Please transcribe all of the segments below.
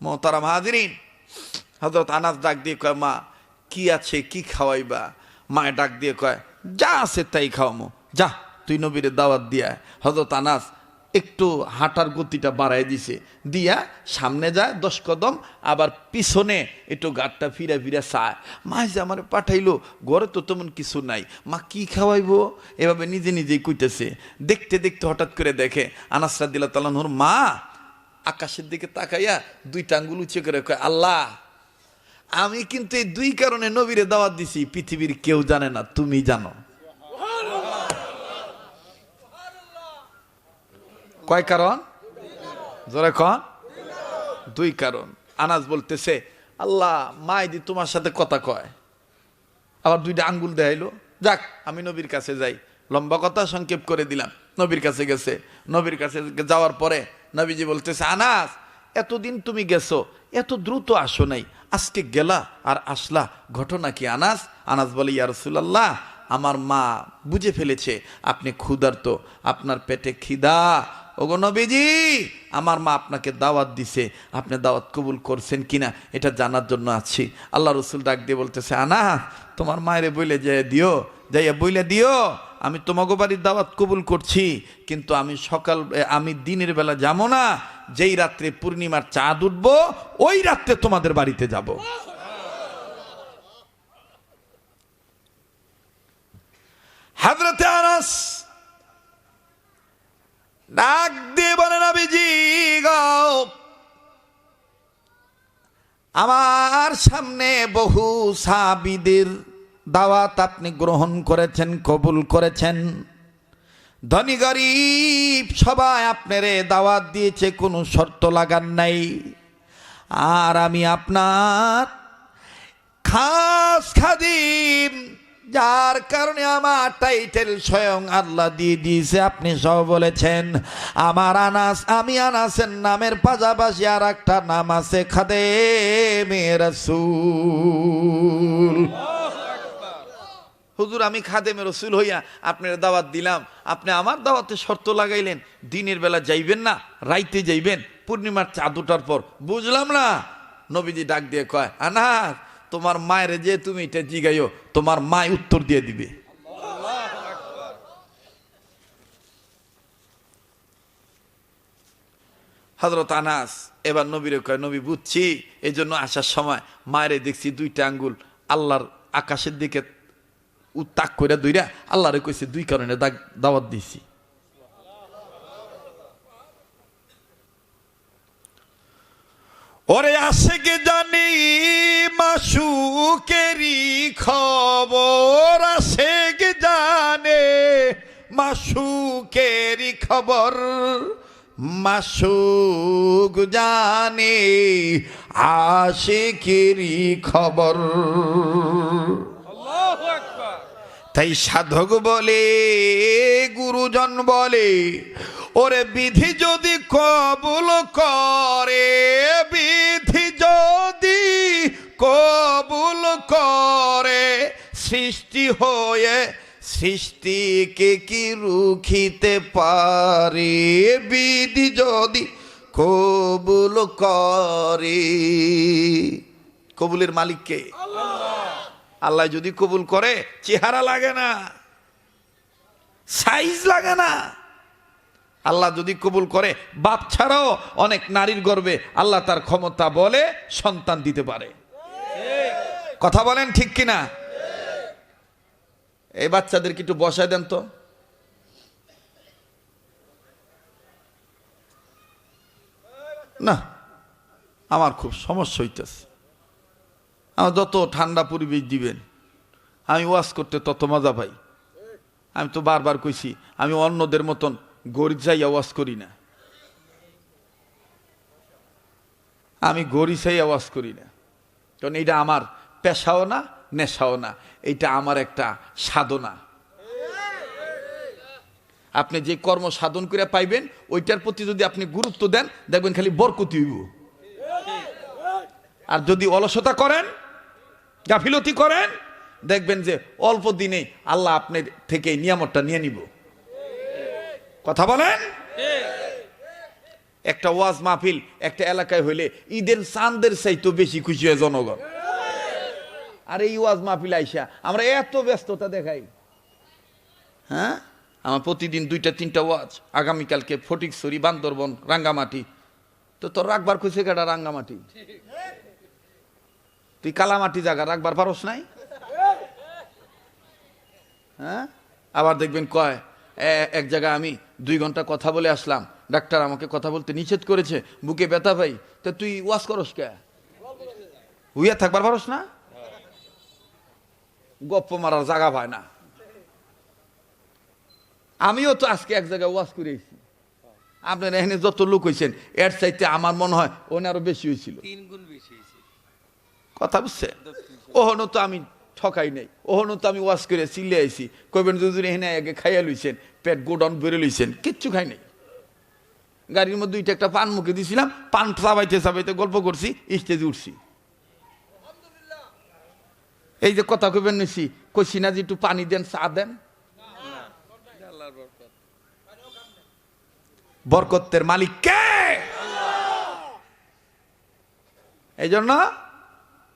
মোহতারাম হাজিরিন, হযরত আনাস ডাক দিয়ে কয়, মা কি আছে, কি খাওয়াইবা? মায়ে ডাক দিয়ে কয়, যা আছে তাই খাওয়ামো, যা তুই নবীরে দাওয়াত দিয়া। হযরত আনাস একটু হাঁটার গতিটা বাড়াই দিছে, দিয়া সামনে যায় 10 কদম, আবার পিছনে একটু গাড়টা ফিরা ফিরা চায়। মা যে আমার পাঠাইলো, ঘরে তো তেমন কিছু নাই, মা কি খাওয়াইবো? এভাবে নিজে নিজেই কইতেছে। দেখতে দেখতে হঠাৎ করে দেখে আনাস রাদিয়াল্লাহু তাআলা আনহুর মা আকাশের দিকে তাকাইয়া 2টা আঙ্গুল উঁচু করে কয়, আল্লাহ, আমি কিন্তু এই 2 কারণে নবীরে দাওয়াত দিছি, পৃথিবীর কেউ জানে না, তুমি জানো। কয় কারণ? জোরে কন। 2 কারণ। আনাস বলতেছে, আল্লাহ, মাইদি তোমার সাথে কথা কয়, আবার 2টা আঙ্গুল দেখাইলো, যাক আমি নবীর কাছে যাই। লম্বা কথা সংক্ষেপ করে দিলাম। নবীর কাছে গেছে। নবীর কাছে যাওয়ার পরে নবীজি বলতেছে, আনাস, এতদিন তুমি গেছো, এত দ্রুত আসো নাই, আজকে গেলা আর আসলা, ঘটনা কি? আনাস বলে, ইয়া রাসূলুল্লাহ, আমার মা বুঝে ফেলেছে আপনি ক্ষুধার্ত, আপনার পেটে খিদা। ওগো নবীজি, আমার মা আপনাকে দাওয়াত দিছে, আপনি দাওয়াত কবুল করছেন কিনা এটা জানার জন্য আছি। আল্লাহ রসুল ডাক দিয়ে বলতেছে, আনাস, তোমার মায়েরে বইলে যাইয়া বইলে দিও আমি তোমাকে বাড়ির দাওয়াত কবুল করছি, কিন্তু আমি দিনের বেলা যাবো না, যেই রাত্রে পূর্ণিমার চাঁদ উঠবো ওই রাত্রে তোমাদের বাড়িতে যাব। হযরতে আনাস ডাক দিয়ে বলে, নবীজি গো, আমার সামনে বহু সাহাবীদের দাওয়াত আপনি গ্রহণ করেছেন, কবুল করেছেন, ধনী গরিব সবাই আপনারে দাওয়াত দিয়েছে, কোনো শর্ত লাগান নাই, আর আমি আপনার খাস খাদিম, যার কারণে আমার টাইটেল স্বয়ং আল্লাহ দিয়ে দিয়েছে, আপনি সব বলেছেন। আমার আনাস, আমি আনাসের নামের পাশাপাশি আর একটা নাম আছে, খাদেমে রাসূল। হুজুর, আমি খাদেমে রাসূল হইয়া আপনার দাওয়াত দিলাম, আপনি আমার দাওয়াতে শর্ত লাগাইলেন, দিনের বেলা যাইবেন না, রাইতে যাইবেন, পূর্ণিমার চাঁদ ওঠার পর। বুঝলাম না। নবীজি ডাক দিয়ে কয়, আনাস, তোমার মায়ের যে তুমি এটা জিগাইও, তোমার মায় উত্তর দিয়ে দিবে। হযরত আনাস এবার নবীরে কয়, নবী বুঝছি, এই জন্য আসার সময় মায়েরে দেখছি 2টা আঙ্গুল আল্লাহর আকাশের দিকে তাক করে দুইরা আল্লাহরে কইছে, 2 কারণে দাওয়াত দিছি। ওরে আশেকে জানি মাশুকেরই খবর, আশেকে জানে মাশুকেরই খবর, মাশুক জানে আশেকেরই খবর। তাই সাধক বলে, গুরুজন বলে, ওরে বিধি যদি কবুল করে, বিধি যদি কবুল করে, সৃষ্টি হয়ে সৃষ্টিকে কি রুখিতে পারে, বিধি যদি কবুল করে। কবুলের মালিক কে? আল্লাহ যদি কবুল করে, চেহারা লাগে না, সাইজ লাগে না। আল্লাহ যদি কবুল করে, বাপ ছাড়াও অনেক নারীর গর্ভে আল্লাহ তার ক্ষমতা বলে সন্তান দিতে পারে। কথা বলেন ঠিক কিনা? এই বাচ্চাদেরকে একটু বসায় দেন তো। না, আমার খুব সমস্যা হইতেছে। আমার যত ঠান্ডা পরিবেশ দিবেন, আমি ওয়াজ করতে তত মজা পাই। আমি তো বারবার কইছি, আমি অন্যদের মতন গরিব যাইয়া ওয়াজ করি না, আমি গরিব চাইয়া ওয়াজ করি না, কারণ এইটা আমার পেশাও না, নেশাও না, এইটা আমার একটা সাধনা। আপনি যে কর্ম সাধন করে পাইবেন, ওইটার প্রতি যদি আপনি গুরুত্ব দেন, দেখবেন খালি বরকতি হইব। আর যদি অলসতা করেন, গাফিলতি করেন, দেখবেন যে অল্প দিনে আল্লাহ আপনার থেকে নিয়ামতটা নিয়ে নিব। কথা বলেন। একটা ওয়াজ মাহফিল একটা এলাকায় হইলে ঈদের চাঁদের চাইতো বেশি খুশি হয় জনগণ। আর এই ওয়াজ মাহফিল আইসা আমরা এত ব্যস্ততা দেখাই। হ্যাঁ, আমার প্রতিদিন 2-3টা ওয়াজ, আগামীকালকে ফটিকছড়ি, বান্দরবন, রাঙ্গামাটি। তো তোর রাখবার খুশি কাটা রাঙ্গামাটি, তুই কালামাটি জায়গা রাখবার পারস নাই? হ্যাঁ, আবার দেখবেন কয় এক জায়গায় আমি 2 ঘন্টা কথা বলে আসলাম, ডাক্তার আমাকে কথা বলতে নিষেধ করেছে, বুকে ব্যথা পাই। তো তুই ওয়াজ করস কে? হুইয়া থাকবার পারস না? গপ্প মারার জায়গা পায় না। আমিও তো আজকে এক জায়গায় ওয়াজ করেছি, আপনার এখানে যত লোক হয়েছেন এর চাইতে আমার মনে হয় ওনে আরো বেশি হয়েছিল, 3 গুণ বেশি হয়েছে। কথা বুঝছে? ওহনো তো আমি ঠকাই নাই, ওহনো তো আমি ওয়াজ করে চিল্লে আইছি, কইবেন যদি এখানে আগে খাইয়া লইছেন, পেট গোডাউন বেড়ে লইছেন, কিচ্ছু খাই নাই। গাড়ির মধ্যে 2টা একটা পান মুখে দিছিলাম, পান চাবাইতে চাবাইতে গল্প করছি, স্টেজে উঠছি। এই যে কথা কইবেন নিছি, কইছি না যে একটু পানি দেন, চা দেন। বরকতের মালিক কে? এই জন্য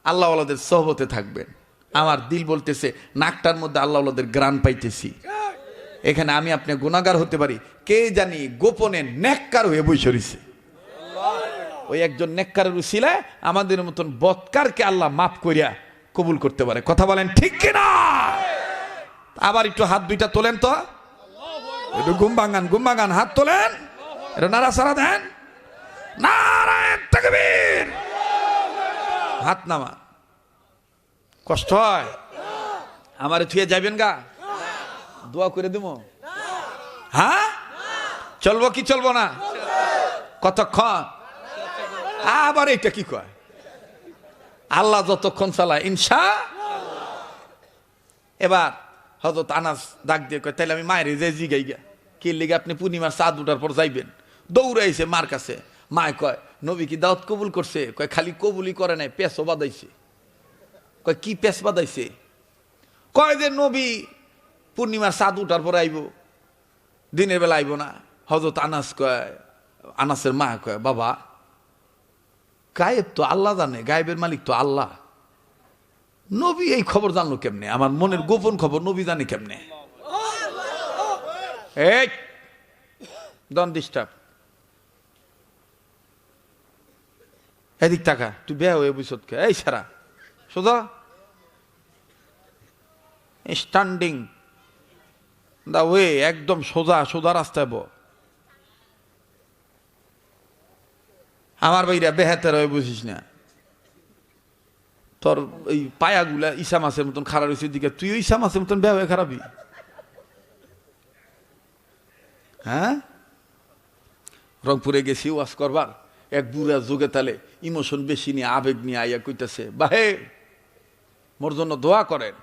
আল্লাহ ওয়ালাদের সোহবতে থাকবেন। আমার দিল বলতেছে নাকটার মধ্যে আল্লাহ ওয়ালাদের গ্রান পাইতেছি। এখানে আমি আপনি গুনাহগার হতে পারি, কে জানি গোপনে নেককার হয়ে বসে রইছে। ওই একজন নেককারের উসিলায় আমাদের মতন বদকারকে আল্লাহ মাফ করিয়া কবুল করতে পারে। কথা বলেন ঠিক কিনা? আবার একটু হাত 2টা তোলেন তো, একটু ঘুম ভাঙান, হাত তোলেন, এটা নাড়াচাড়া দেন, নারায়ে তাকবীর, হাত নামা। কষ্ট হয়? আমারে থুয়ে যাবেন গা, দোয়া করে দিব। হ্যাঁ, চলবো কি চলবো না? কতক্ষণ? আবার এটা কি কয়? আল্লাহ যতক্ষণ চালায় ইনশাআল্লাহ। এবার হযরত আনাস ডাক দিয়ে কয়, তাইলে আমি মায়ের যে জিগাই গা, কি লিগে আপনি পূর্ণিমার চাঁদ উঠার পর যাইবেন? দৌড়াইছে মার কাছে। মায় কয়, নবী কি দাওয়াত কবুল করছে? কয় খালি কবুলই করে নাই, পেছও বাঁধাইছে। কয় কি পেছ বাঁধাইছে? কয় যে নবী পূর্ণিমার চাঁদ উঠার পর আইব, দিনের বেলা আইব না। হযরত আনাস কয়, আনাসের মা কয়, বাবা গায়েব তো আল্লাহ জানে, গায়েবের মালিক তো আল্লাহ, নবী এই খবর জানলো কেমনে? আমার মনের গোপন খবর নবী জানে কেমনে? এই ডন্ট ডিস্টার্ব, এদিক টাকা, তুই বেয়া হয়ে বুঝত কে? এই সারা সোজা স্ট্যান্ডিং দা ওয়ে, একদম সোজা সোজা রাস্তায় বো। আমার ভাইরা বেহাতের হয়ে বুঝিস না, তোর এই পায়াগুলা ইসা মাছের মতন খারাপ হয়েছে দিকে, তুইও ইসা মাছের মতন বেয়া হয়ে খারাপই। হ্যাঁ, রংপুরে গেছি ওয়াজ করবার, এক বুড়া যোগে তালে ইমোশন বেশি নিয়ে, আবেগ নিয়ে আইয়া কইতেছে, বাহে মোর জন্য দোয়া করেন।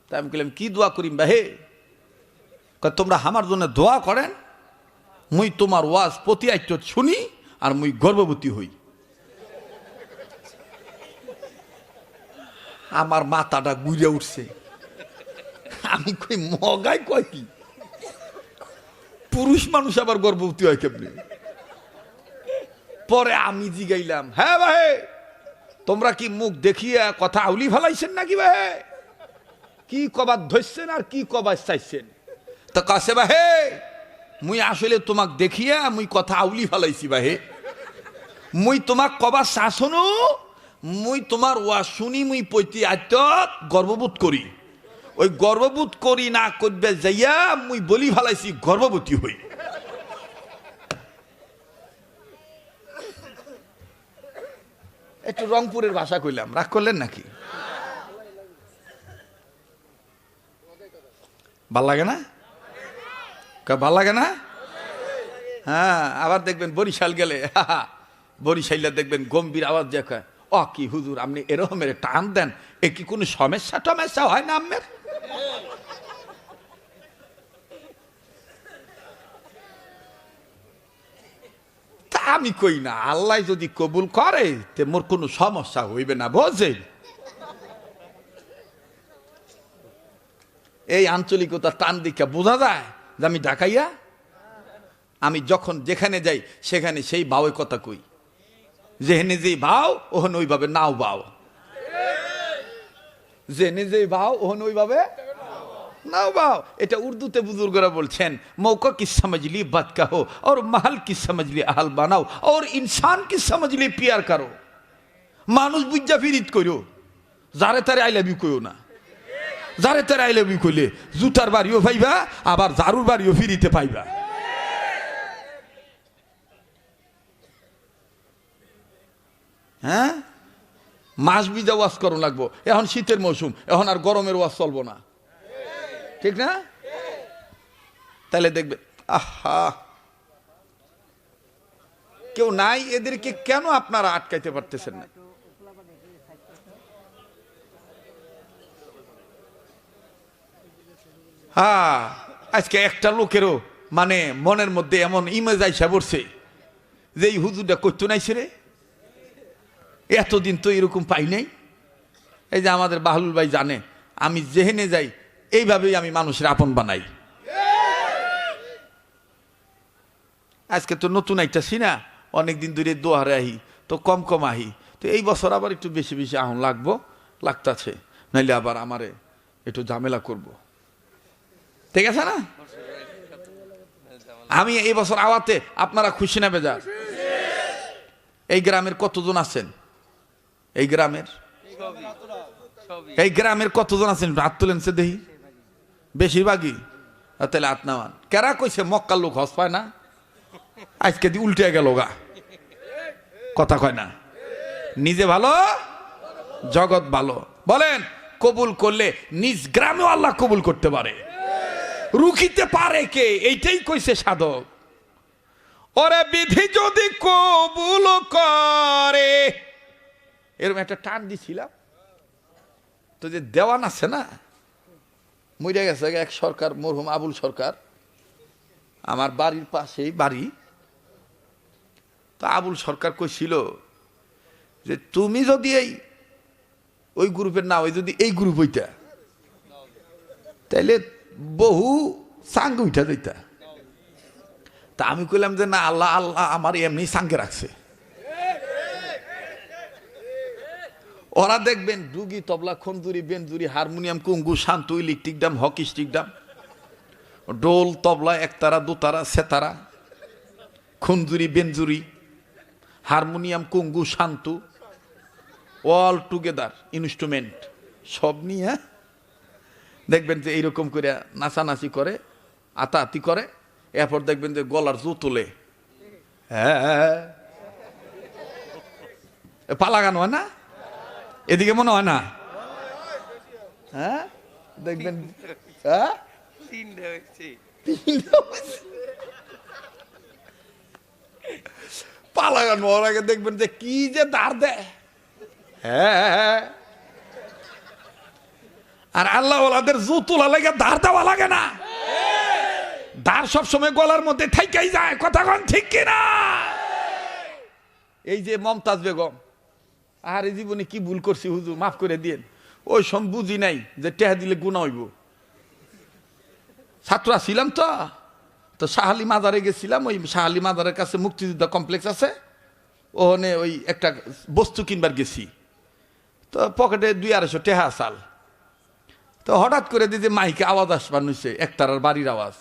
তাই আমি বললাম, কি দোয়া করিম বাহে? তোমরা আমার জন্য দোয়া করেন, মুই তোমার ওয়াজ প্রতি আইট শুনি আর মুই গর্ভবতী হই। আমার মাথাটা গুড়ে উঠছে। আমি কই মগাই কয় কি, পুরুষ মানুষ আবার গর্ভবতী হয় কেমনি? পরে আমি জিগাইলাম, হ্যাঁ ভাই তোমরা কি মুখ দেখিয়া কথা আউলি ফেলাইছেন নাকি ভাই? কি কবার ধরছেন আর কি কবার চাইছেন? তো কাছে বাহে মুই আসলে তোমাক দেখিয়া মুই কথা আউলি ফেলাইছি বাহে, মুই তোমাক কবার শাসনু, মুই তোমার ওয়া শুনি মুই পৈতি আত্ম গর্ববোধ করি, ওই গর্ববোধ করি না করবে যাইয়া মুই বলি ফেলাইছি গর্ভবতী হই। একটু রংপুরের ভাষা কইলাম, রাগ করলেন নাকি? ভাল লাগে না? ভাল লাগে না? হ্যাঁ, আবার দেখবেন বরিশাল গেলে, বরিশাইলা দেখবেন গম্ভীর আওয়াজ দেখে, ও কি হুজুর আপনি এরকমের টান দেন, এ কি কোনো সমস্যা টমেস্যা হয় না আমের? তা আমি কই না, আল্লাহ যদি কবুল করে তে মোর কোনো সমস্যা হইবে না, বোঝে? এই আঞ্চলিকতা টান দিকা বোঝা যায় যে আমি ঢাকাইয়া। আমি যখন যেখানে যাই সেখানে সেই ভাওয়ের কথা কই, যেখানে যেই ভাও ওখানে ওইভাবে নাও ভাও, যেখানে যেই ভাও ওখানে ওইভাবে নাও ভাও। এটা উর্দুতে বুজুর্গরা বলছেন, মৌকা কি সমঝলি বাত কাহো और महल की समझली आहल বানাও और इंसान की समझली प्यार करो। মানুষ বুঝা ফিরিত কইরো, যারে তারে আই লাভ ইউ কইও না। যারে তারে আই লাভ ইউ কইলে জুতার বাড়িও পাইবা, আবার জারুর বাড়িও ফিরিতে পাইবা। হ্যাঁ, মাস বিজা ওয়াজ করো লাগবো। এখন শীতের মৌসুম, এখন আর গরমের ওয়াজ চলবো না, ঠিক না? তাহলে দেখবে আহা কেউ নাই, এদেরকে কেন আপনারা আটকাইতে পারতেছেন না? হ্যাঁ, আজকে একটা লোকেরও মানে মনের মধ্যে এমন ইমেজ আইসা পড়ছে যে এই হুজুরটা করতো নাইছে রে, এতদিন তো এরকম পাই নাই। এই যে আমাদের বাহলুল ভাই জানে, আমি যেহেনে যাই এইভাবেই আমি মানুষের আপন বানাই। আজকে তো নতুন আইতাছি না, অনেকদিন ধরে দোয়ারে আহি, তো কম কম আহি, তো এই বছর আবার একটু বেশি বেশি আহন লাগতাছে, নাইলে আবার আমারে একটু ঝামেলা করব, ঠিক আছে না? আমি এই বছর আওয়াতে আপনারা খুশি না বেজা? এই গ্রামের কতজন আছেন? এই গ্রামের কতজন আছেন? হাত তুলেন সে দেখি, বেশিরভাগই। তাহলে হাত নামান। কেরা কইছে মক্কার লোক হজ পায় না? আজকে দি উল্টে গেল গা, কথা কয় না। নিজে ভালো, জগৎ ভালো। বলেন কবুল করলে নিজ গ্রামেও আল্লাহ কবুল করতে পারে, রুখিতে পারে কে? এইটাই কইছে সাধক। ওরে বিধি যদি কবুল করে, এরকম একটা টান দিছিলাম তো, যে দেওয়ান আছে না, মরে গেছে এক সরকার, মরহুম আবুল সরকার, আমার বাড়ির পাশেই বাড়ি। তো আবুল সরকার কইছিল যে তুমি যদি ওই গ্রুপের না ওই, যদি এই গ্রুপ হইতা তাইলে বহু সাঙ্গ উঠা যাইতা। তা আমি কইলাম যে না, আল্লাহ আল্লাহ আমার এমনি সাঙ্গে রাখছে। ওরা দেখবেন ডুগি, তবলা, খন্দুরি, বেঞ্জুরি, হারমোনিয়াম, কুঙ্গু, শান্তু, electric drum, hockey stick drum, ডোল, তবলা, একতারা, দোতারা, সেতারা, খন্দুরি, বেঞ্জুরি, হারমোনিয়াম, কুঙ্গু, শান্তু, অল টুগেদার ইনস্ট্রুমেন্ট সব নিয়ে দেখবেন যে এইরকম করে নাচানাচি করে, আতাআতি করে। এরপর দেখবেন যে গলার জো তোলে, হ্যাঁ পালা গান হয় না? এদিকে মনে হয় না? হ্যাঁ দেখবেন, হ্যাঁ পালা গান হওয়ার আগে দেখবেন যে কি যে দাঁড় দেয়। হ্যাঁ, আর আল্লাহ ওলাদের জু তোলা লাগে, দাঁড় দেওয়া লাগে না। দাঁড় সবসময় গলার মধ্যে ঠাইকাই যায়, কথা কন ঠিক কিনা? এই যে মমতাজ বেগম, আর এই জীবনে কি ভুল করছি হুজুর মাফ করে দিন, ওই সব বুঝি নাই যে টেহা দিলে গুণা হইব। ছাত্রা ছিলাম তো শাহালি মাজারে গেছিলাম। ওই শাহালি মাজারের কাছে মুক্তিযোদ্ধা কমপ্লেক্স আছে, ওখানে ওই একটা বস্তু কিনবার গেছি। তো পকেটে 200-250 টেহা চাল। তো হঠাৎ করে দিদি মাইকে আওয়াজ আসবার নইছে, একতারার বাড়ির আওয়াজ।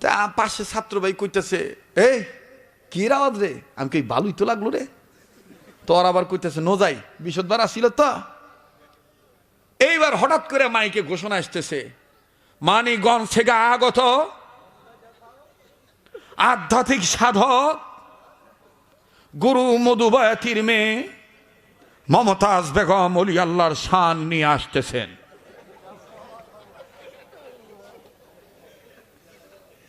তা পাশে ছাত্র ভাই কইতেছে, এই কি আওয়াজ রে? আমি কি ভালোই তো লাগলো রে। তোর আবার কইতেছে নোজাই বিশদবার আসছিল তো। এইবার হঠাৎ করে মাইকে ঘোষণা আসতেছে, মানিকগঞ্জ থেকে আগত আধ্যাত্মিক সাধক গুরু মধুবায়াতির মেয়ে মমতাজ বেগম অলি আল্লাহর শান নিয়ে আসতেছেন।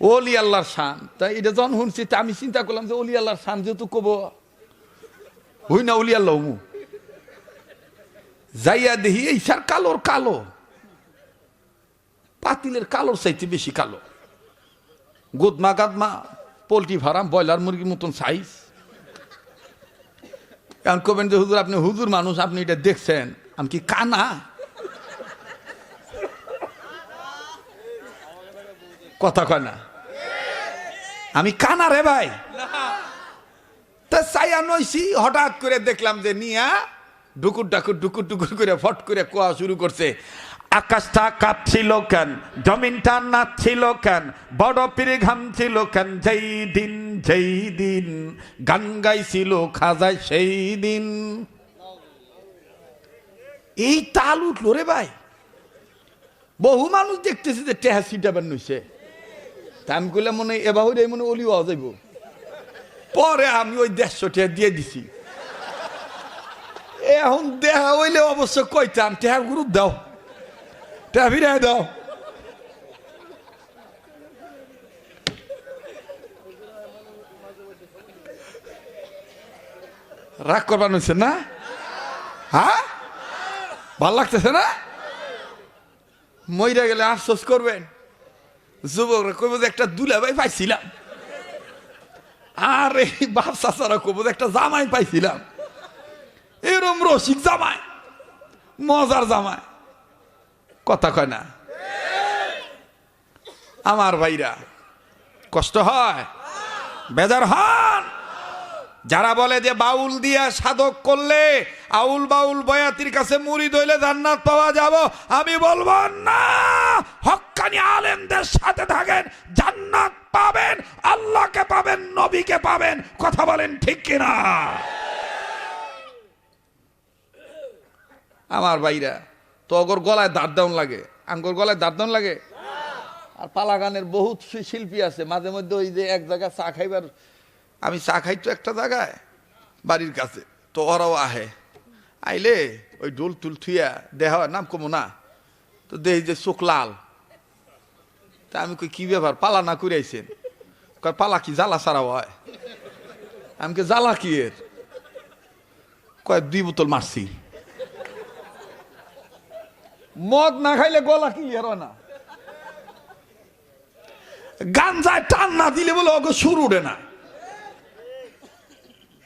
অলি আল্লাহর শান, তাই এটা যখন শুনছি আমি চিন্তা করলাম যে অলি আল্লাহর শান যেহেতু কব হই না, অলি আল্লাহ মু যাইয়া দেখি এই সার কালোর কালো, পাতিলের কালোর চাইতে বেশি কালো, গোদমা গাদমা, পোল্ট্রি ফার্ম, ব্রয়লার মুরগির মতন সাইজ। এখন কবেন যে হুজুর আপনি হুজুর মানুষ, আপনি এটা দেখছেন, আমি কি কানা? কথা কয় না, আমি কানা রে ভাই। তা চাইয়া নইছি, হঠাৎ করে দেখলাম যে নিয়া ডুকুর ডাকুর ডুকুর ডুকুর করে ফট করে কোয়া শুরু করছে। আকাশটা কাঁপছিল কেন, জমিনটা নাচছিল কেন, বড় পীর ঘামছিল কেন, যেই দিন গান গাইছিল খাজা সেই দিন। এই তাল উঠলো রে ভাই। বহু মানুষ দেখতেছে যে টেহা সিটাবার নইছে, তা আমি কইলাম মনে এবার মনে অলি হওয়া যাইব। পরে আমি ওই 150 টাকা দিয়ে দিছি। এখন দেখা হইলে অবশ্য কইতাম টেহা গুরু দাও, টেহা ফিরাই দাও। রাগ করবার নইছে না? হ্যাঁ, ভাল লাগতেছে না? মইরা গেলে আফসোস করবেন। যুবকরা কইব যে একটা দুলাভাই পাইছিলাম, আর এই বাপ চাচারা কইব যে একটা জামাই পাইছিলাম। এরম রসিক জামাই, মজার জামাই, কথা কয় না? আমার ভাইরা কষ্ট হয়, বেজার হন। যারা বলে যে বাউল দিয়া সাধক করলে, আউল বাউল বয়াতির কাছে মুরিদ হইলে জান্নাত পাওয়া যাব, আমি বলবো না। হক্কানি আলেমদের সাথে থাকেন, জান্নাত পাবেন, আল্লাহকে পাবেন, নবীকে পাবেন। কথা বলেন ঠিক কিনা? আমার ভাইরা তো অগর গলায় দাঁত দেওয়ান লাগে, আঙ্গর গলায় দাঁত দেওয়ান লাগে। আর পালা গানের বহুত শিল্পী আছে, মাঝে মধ্যে ওই যে এক জায়গায় চা খাইবার, আমি চা খাই তো একটা জায়গায় বাড়ির কাছে, তো ওরাও আহে, আইলে ওই ডোল টুল থুইয়া দেহা নাম কমো না, তো দেহি যে চোখ লাল। তা আমি কই কি ব্যাপার, পালা না করে আইছেন? কয় পালা কি জ্বালা ছাড়া হয়? আমি কে জ্বালা কি এর? কয় 2 বোতল মারছি। মদ না খাইলে গলা ক্লিয়ার হয় না, গাঞ্জায় টান না দিলে বলে ওকে সুর উঠে না।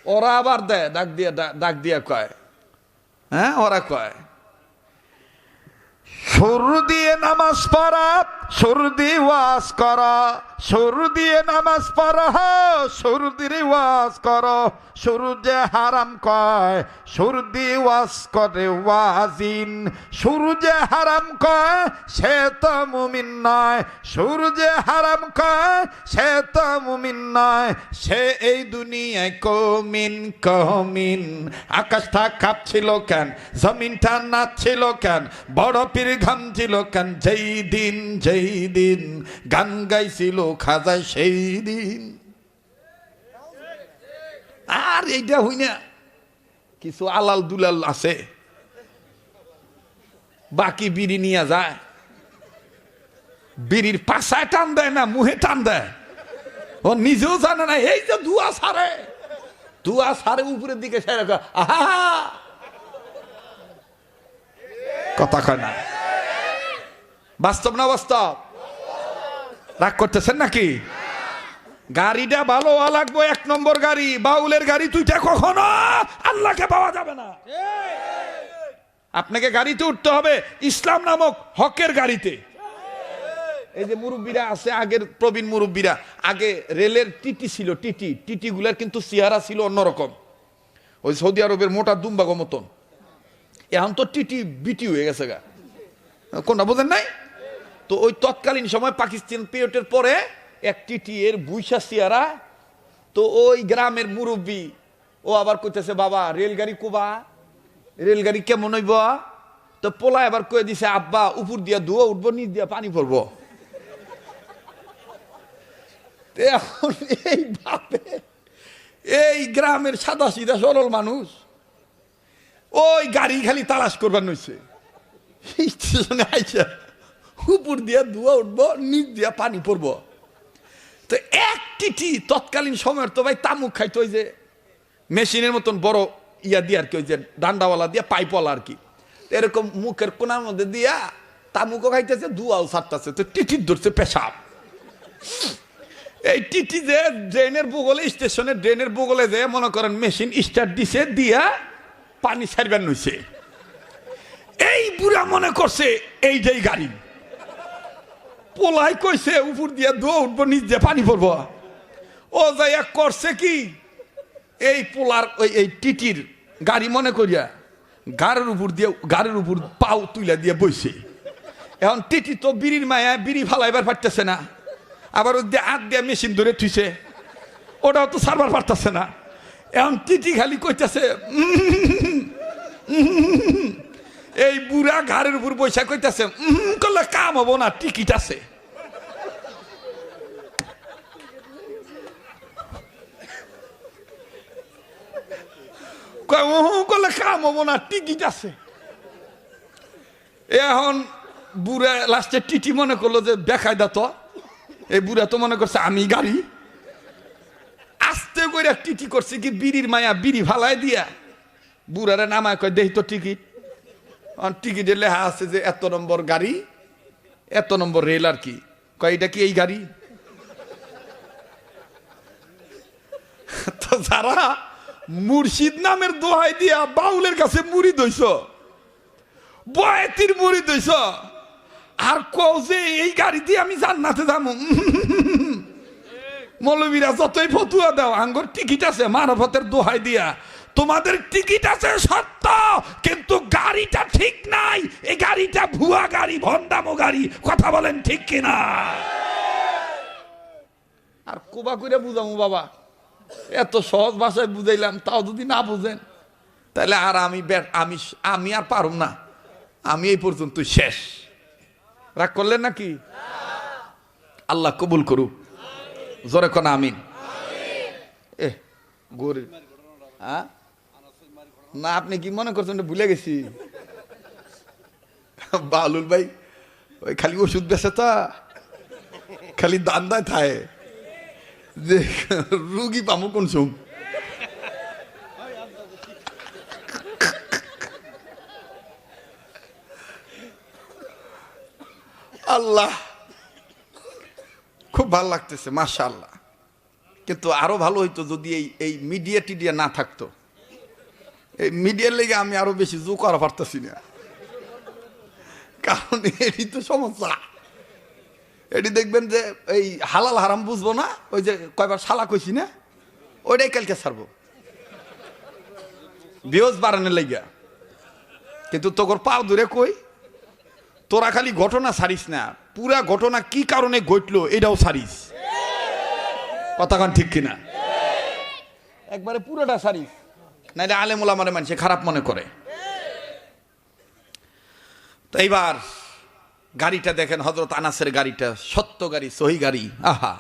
ওরা আবার দেয় ডাক দিয়া কয়, হ্যাঁ ওরা কয় সুর দিয়ে নামাজ পড়া, সুর দিয়ে ওয়াজ করা, সুর দিয়ে নামাজ পড়া, সুর দিয়ে ওয়াজ করো। সুর যে হারাম কয়, সুর দিয়ে ওয়াজ করে ওয়াজিন। সুর যে হারাম কয় সে তো মুমিন নয়, সুর যে হারাম কয় সে তো মুমিন নয়, সে এই দুনিয়ায় কমিন কমিন। আকাশটা কাঁপছিল কেন, জমিনটা নাচছিল কেন, বড় পীর ঘামছিল কেন, যেই দিন গান গাইছিল খাজা সেই দিন। আর এইটা হই না, কিছু আলাল দুলাল আছে, বাকি বিড়ি নিয়ে যায়, বিড়ির পাশায় টান দেয় না, মুহে টান দেয়। ও নিজেও জানে না এই যে ধোঁয়া সারে উপরের দিকে সেরে, আহা কথা কয় না। বাস্তব না বাস্তব? রাগ করতেছেন নাকি? গাড়িটা ভালো হওয়া লাগবো, 1 নম্বর গাড়ি। বাউলের গাড়ি তুইটা কখনো আল্লাহকে পাওয়া যাবে না। আপনাকে গাড়িতে উঠতে হবে ইসলাম নামক হকের গাড়িতে। এই যে মুরব্বীরা আছে, আগের প্রবীণ মুরব্বীরা, আগে রেলের টিটি ছিল, টিটি গুলার কিন্তু চেহারা ছিল অন্যরকম, ওই সৌদি আরবের মোটা দুম্বাগো মতন। এখন তো টিটি বিটি হয়ে গেছে গা, কোনটা বোঝেন নাই? তো ওই তৎকালীন সময় পাকিস্তান পিরিয়ডের পরে এক টিটি এর বুইসা চেহারা। তো ওই গ্রামের মুরব্বী ও আবার কইতেছে, বাবা রেলগাড়ি কোবা, রেলগাড়ি কেমন হইব? তো পোলা এবার কয়ে দিছে, আব্বা উপর দিয়া ধোয়া উঠবো, নিচ দিয়া পানি পড়বো। এখন এই ভাবে এই গ্রামের সাদা সিধা সরল মানুষ ওই গাড়ি খালি তালাশ করবার নইছে, স্টেশনে আইসা উপর দিয়া ধোয়া উঠবো, নিচ দিয়া পানি পড়বো। তো এক টিটি তৎকালীন সময়ের তো ভাই তামুক খাইতো, ওই যে মেশিনের মতন বড় ইয়া দিয়ে আর কি, ওই যে ডান্ডাওয়ালা দিয়া পাইপওয়ালা আর কি, এরকম মুখের কোনার মধ্যে দিয়া তামুকও খাইতেছে, ধোঁয়াও ছাড়তেছে। তো টিটির ধরছে পেশাব। এই টিটি যে ড্রেনের বগলে, স্টেশনের ড্রেনের বগলে যে মনে করেন মেশিন স্টার্ট দিছে, দিয়া পানি ছাড়বার নইছে। এই বুড়া মনে করছে এইটাই গাড়ি। পোলাই কইছে উপর দিয়ে দো উঠবো, নিচ দিয়ে পানি পড়বো। ও যাইয়া করছে কি, এই পোলার এই টিটির গাড়ি মনে করিয়া গাড়ির উপর পাও তুইলা দিয়ে বইছে। এখন টিটি তো বিড়ির মায়া বিড়ি ফালাইবার পারতেছে না, আবার ওই দিয়ে হাত দিয়ে মেশিন ধরে থুইছে, ওটাও তো সারবার পারতেছে না। এখন টিটি খালি কইতেছে এই বুড়া ঘাড়ের উপর বৈশা কইতেছে করলে কাম হবো না, টিকিট আছে। করলে কাম হবো না, টিকিট আছে। এখন বুড়া লাস্টে টিটি মনে করলো যে বেকায়দা, তো এই বুড়া তো মনে করছে আমি গাড়ি, আস্তে করে টিটি করছে কি বিড়ির মায়া বিড়ি ফালাই দিয়া বুড়ারে নামায় কয় দেহি তো টিকিট। টিকিটে লেখা আছে যে এত নম্বর গাড়ি, এত নম্বর রেল। আর কি কয় এটা কি এই গাড়ি? তো যারা মুর্শিদ নামের দোহাই দিয়া বাউলের কাছে মুড়ি দইছ, বয়াতির মুড়ি দইছ, আর কও যে এই গাড়ি দিয়ে আমি জান্নাতে যাবো। মৌলবীরা যতই ফতুয়া দাও, আঙ্গর টিকিট আছে মারফতের দোহাই দিয়া, তোমাদের টিকিট আছে সত্য, কিন্তু গাড়িটা ঠিক নাই। এই গাড়িটা ভুয়া গাড়ি, ভন্ডামো গাড়ি। কথা বলেন ঠিক কিনা? আর কোবা করে বুঝামু বাবা, এত সহজ ভাষায় বুঝাইলাম, তাও যদি না বুঝেন তাহলে আর আমি আর পারুম না, আমি এই পর্যন্ত শেষ। রাগ করলেন নাকি? আল্লাহ কবুল করুক, জোরে কোন আমিন। গরিব না, আপনি কি মনে করছেন ভুলে গেছি? বালুল ভাই ওই খালি ওষুধ বেছে, তো খালি দান দায় থায় যে রুগী পামু কোন সুম। আল্লাহ, খুব ভালো লাগতেছে মাশাআল্লাহ। কিন্তু আরো ভালো হইতো যদি এই মিডিয়া টিডিয়া না থাকতো। এই মিডিয়ার লেগে আমি আরো বেশি জোর করা পারতেছি না, কারণ এটি তো সমস্যা। এটি দেখবেন যে এই হালাল হারাম বুঝবো না, ওই যে কয়বার শালা কইছি না, ওইটাই কালকে ছাড়বো ভিউজ বাড়ানোর লেগা। কিন্তু তোর পাও ধরে কই, তোরা খালি ঘটনা ছাড়িস না, পুরা ঘটনা কি কারণে ঘটলো এটাও ছাড়িস। কথাক্ষণ ঠিক কিনা? একবারে পুরোটা ছাড়িস, নাইলে আলেম ওলামারে মানুষে খারাপ মনে করে। তো এইবার গাড়িটা দেখেন, হযরত আনাসের গাড়িটা সত্য গাড়ি, সহি গাড়ি। আহা,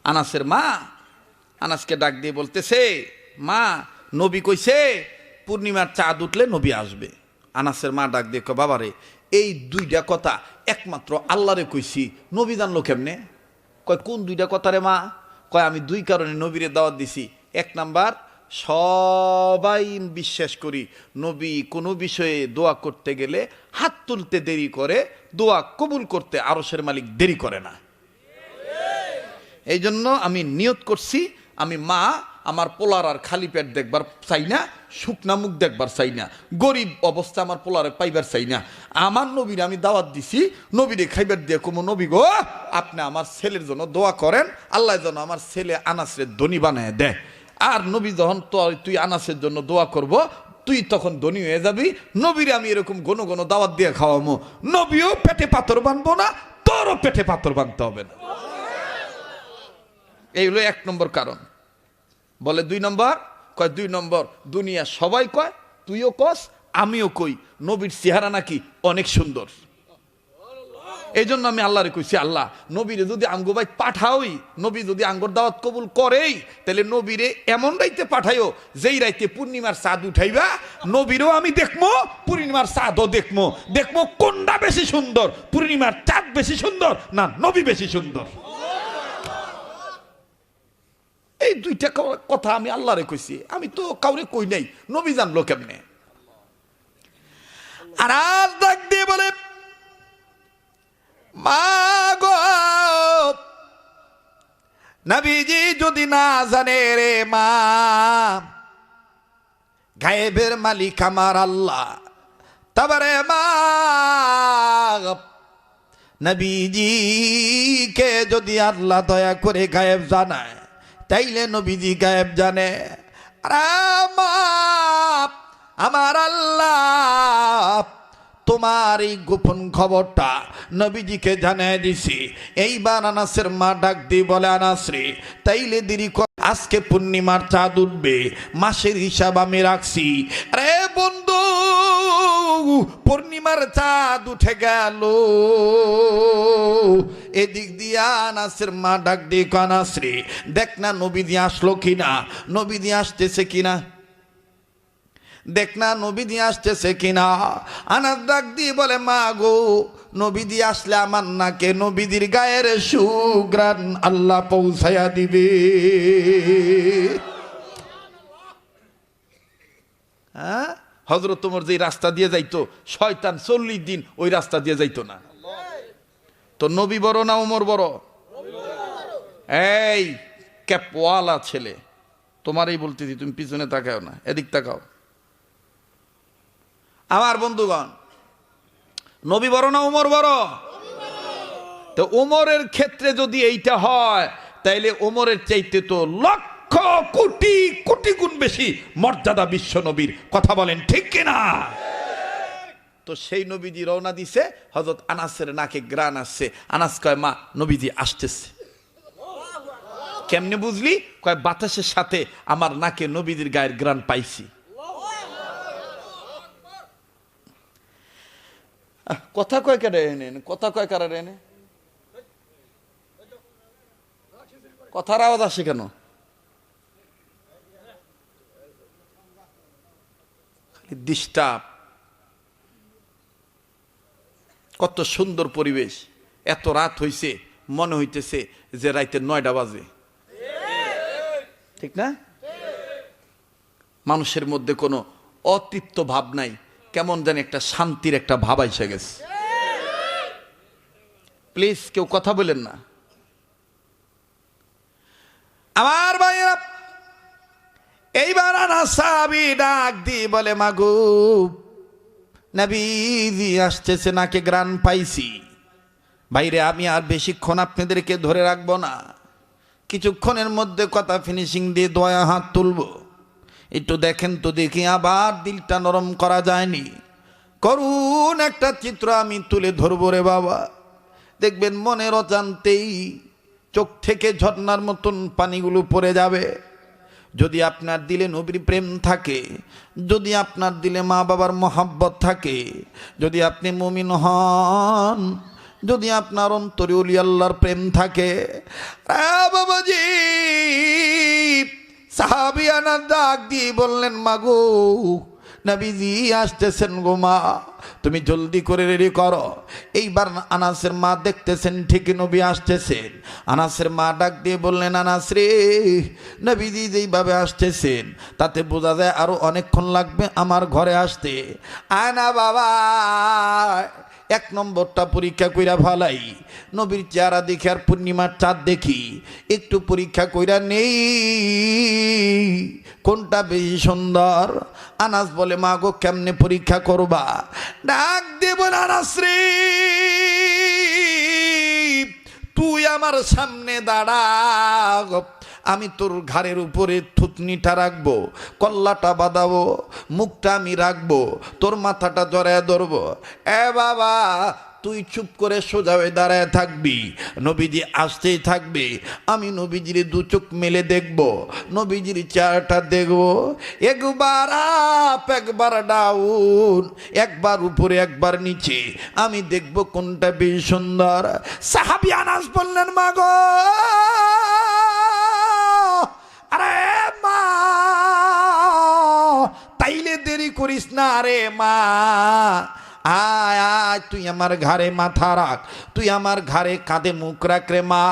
আনাসের মা আনাসকে ডাক দিয়ে বলতেছে, মা নবী কইছে পূর্ণিমার চাঁদ উঠলে নবী আসবে। আনাসের মা ডাক দিয়ে কয়, বাবারে এই দুইটা কথা একমাত্র আল্লাহরে কইছি, নবী জানলো কেমনে? কয় কোন দুইটা কথা রে মা? কয় আমি দুই কারণে নবীরে দাওয়াত দিছি। এক নাম্বার, সবাই বিশ্বাস করি নবী কোনো বিষয়ে দোয়া করতে গেলে হাত তুলতে দেরি করে, দোয়া কবুল করতে আরশের মালিক দেরি করে না। এই জন্য আমি নিয়ত করছি, আমি মা আমার পোলার আর খালি পেট দেখবার চাই না, শুকনা মুখ দেখবার চাই না, গরিব অবস্থা আমার পোলারে পাইবার চাই না। আমার নবীর আমি দাওয়াত দিছি, নবীরে খাইবার দিয়ে কোনো নবী গো আপনি আমার ছেলের জন্য দোয়া করেন, আল্লাহ যেন আমার ছেলে আনাসের ধনী বানায় দেয়। আর নবী যখন তুই আনাসের জন্য দোয়া করব, তুই তখন ধনী হয়ে যাবি। নবীরে আমি এরকম ঘন ঘন দাওয়াত দিয়ে খাওয়াবো, নবীও পেটে পাথর বানবো না, তোরও পেটে পাথর বানতে হবে না। এই হলো এক নম্বর কারণ। বলে দুই নম্বর, কয় দুই নম্বর দুনিয়া সবাই কয়, তুইও কস আমিও কই নবীর চেহারা নাকি অনেক সুন্দর। এই জন্য আমি আল্লাহরে কইছি, আল্লাহ নবীরে যদি আঙ্গো ভাই পাঠাওই, নবী যদি আঙ্গর দাওয়াত কবুল করেই, তাহলে নবীরে এমন রাইতে পাঠাইও যেই রাইতে পূর্ণিমার চাঁদ উঠাইবা, নবীরও আমি দেখবো, পূর্ণিমার চাঁদও দেখবো। দেখবো কোনটা বেশি সুন্দর, পূর্ণিমার চাঁদ বেশি সুন্দর না নবী বেশি সুন্দর। এই দুইটা কথা আমি আল্লাহরে কইছি, আমি তো কাউরে কই নাই, নবী জানলো কেমনে? আর আজ ডাক দিয়ে বলে, মা গো নবীজি যদি না জানে রে মা, গায়েবের মালিক আমার আল্লাহ, তবে মা নবীজিকে যদি আল্লাহ দয়া করে গায়েব জানায় তাইলে নবীজি গায়েব জানে। আর আমার আল্লাহ তোমার এই গোপন খবরটা নবীজিকে জানায় দিছি। এইবার আনাসের মা ডাক দিয়ে বলে, আনাস রে, তাইলে দেরি কর, আজকে পূর্ণিমার চাঁদ উঠবে, মাসের হিসাব আমি রাখছি। আরে বন্ধু, পূর্ণিমার চাঁদ উঠে গেল। এদিক দিয়া আনাসের মা ডাক দিয়ে, আনাস রে, দেখ না নবীজি আসলো কিনা, নবীজি আসতেছে কিনা, দেখ না নবীজি আসতেছে কিনা। আনাস ডাক দিয়ে বলে, মা গো, নবীজি আসলে আমার নাকে নবীজির গায়ের সুঘ্রাণ আল্লাহ পৌঁছায়া দিবে। হ্যাঁ, হযরত ওমর যে রাস্তা দিয়ে যাইতো, শয়তান 40 দিন ওই রাস্তা দিয়ে যাইতো না। তো নবী বড় না ওমর বড়? এই ক্যাপওয়ালা ছেলে, তোমারই বলতেছি, তুমি পিছনে তাকাও না, এদিক তাকাও। আমার বন্ধুগণ, নবী বড় না ওমর বড়? তো ওমরের ক্ষেত্রে যদি এইটা হয়, তাইলে ওমরের চাইতে তো লক্ষ কোটি কোটি গুণ বেশি মর্যাদা বিশ্ব নবীর। কথা বলেন ঠিক কিনা? তো সেই নবীজি রওনা দিছে, হযরত আনাসের নাকে গ্রান আসছে। আনাস কয়, মা নবীজি আসতেছে। কেমনে বুঝলি? কয়, বাতাসের সাথে আমার নাকে নবীজির গায়ের গ্রান পাইছি। কথা কয় কারে এনে, কথা কয় কারে এনে, কথার আওয়াজ আসে কেন? ডিস্টার্ব। কত সুন্দর পরিবেশ, এত রাত হইছে, মনে হইতেছে যে রাইতে 9টা বাজে, ঠিক না? মানুষের মধ্যে কোনো অতৃপ্ত ভাব নাই, কেমন জানি একটা শান্তির একটা ভাব এসে গেছে। প্লিজ কেউ কথা বলেন না। আমার ভাইয়েরা, এইবার আনাস সাহাবী ডাক দিয়ে বলে, মাগো, নবীজি আসতেছে, নাকে গ্রান পাইছি। ভাইরে, আমি আর বেশিক্ষণ আপনাদেরকে ধরে রাখবো না, কিছুক্ষণের মধ্যে কথা ফিনিশিং দিয়ে দয়া হাত তুলবো। একটু দেখেন তো দেখি, আবার দিলটা নরম করা যায়নি। করুন একটা চিত্র আমি তুলে ধরবো রে বাবা, দেখবেন মনের অজান্তেই চোখ থেকে ঝর্ণার মতন পানিগুলো পড়ে যাবে। যদি আপনার দিলে নবীর প্রেম থাকে, যদি আপনার দিলে মা বাবার মহাব্বত থাকে, যদি আপনি মুমিন হন, যদি আপনার অন্তরে ওলি আল্লাহর প্রেম থাকে, বাবাজি, সাহাবী আনাস ডাক দিয়ে বললেন, মাগো, নবীজি আসতেছেন গো মা, তুমি জলদি করে রেডি করো। এইবার আনাসের মা দেখতেছেন ঠিকই নবী আসতেছেন। আনাসের মা ডাক দিয়ে বললেন, আনাস রে, নবীজি যেইভাবে আসতেছেন তাতে বোঝা যায় আরো অনেকক্ষণ লাগবে আমার ঘরে আসতে। আয় না বাবা, 1 নম্বরটা পরীক্ষা কইরা ভালাই, নবীর চেহারা দেখি আর পূর্ণিমার চাঁদ দেখি, একটু পরীক্ষা কইরা নেই কোনটা বেশি সুন্দর। আনাস বলে, মা গো, কেমনে পরীক্ষা করবা? ডাক দেব, আনাস রে, তুই আমার সামনে দাঁড়া, আমি তোর ঘাড়ের উপরে থুতনিটা রাখবো, কল্লাটা বাঁধাবো, মুখটা আমি রাখবো, তোর মাথাটা জড়ায় ধরবো। এ বাবা, তুই চুপ করে সোজা হয়ে দাঁড়ায় থাকবি, নবীজি আসতেই থাকবে, আমি নবীজির 2 চোখ মেলে দেখব, নবীজির চেহারাটা দেখব, একবার আপ একবার ডাউন, একবার উপরে একবার নিচে, আমি দেখব কোনটা বেশি সুন্দর। সাহাবী আনাস বললেন, মা গো, আরে মা, তাইলে দেরি করিস না রে মা, আয় আয়, তুই আমার ঘাড়ে মাথা রাখ, তুই আমার ঘাড়ে কাঁধে মুখ রাখ রে মা।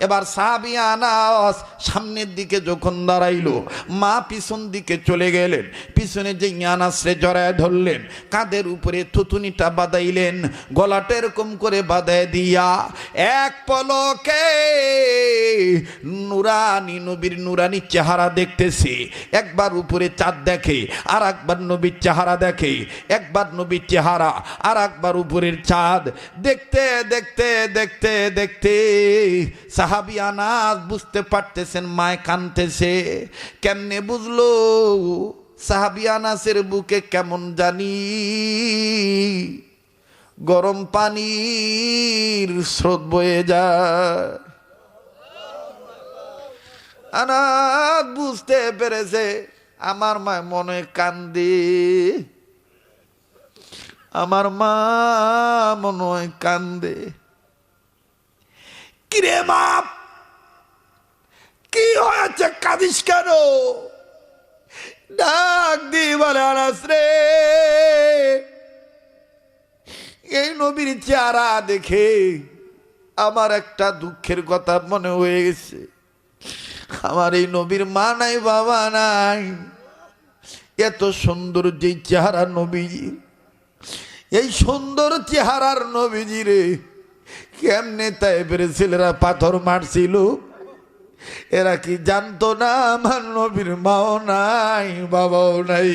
এবার সাহাবী আনাস সামনের দিকে যখন দাঁড়াইলো, মা পিছন দিকে চলে গেলেন, পিছনে যে আনাসরে জড়ায় ধরলেন, কাঁধের উপরে থুতুনিটা বাঁধাইলেন, গলাটা এরকম করে বাঁধায় দিয়া এক পলকে নুরানি নবীর নুরানি চেহারা দেখতেছে। একবার উপরে চাঁদ দেখে, আর একবার নবীর চেহারা দেখে, একবার নবীর চেহারা আর একবার উপরের চাঁদ। দেখতে দেখতে দেখতে দেখতে সাহাবী আনাস বুঝতে পারতেছেন মায় কাঁদতেছে। কেমনে বুঝলো? সাহাবী আনাসের বুকে কেমন জানি গরম পানির স্রোত বয়ে যায়। আনাস বুঝতে পেরেছে আমার মা মনে কান্দে, আমার মা মনে হয় কান্দে। কিরে মা, কি হয়েছে, কাঁদিস কেন? ডাক দি বলে, আনাস রে, এই নবীর চেহারা দেখে আমার একটা দুঃখের কথা মনে হয়ে গেছে। আমার এই নবীর মা নাই, বাবা নাই, এত সুন্দর যে চেহারা নবীজি, এই সুন্দর চেহারার নবীজি রে কেমনে তাইফের ছেলেরা পাথর মারছিল? এরা কি জানতো না আমার নবীর মাও নাই, বাবাও নাই?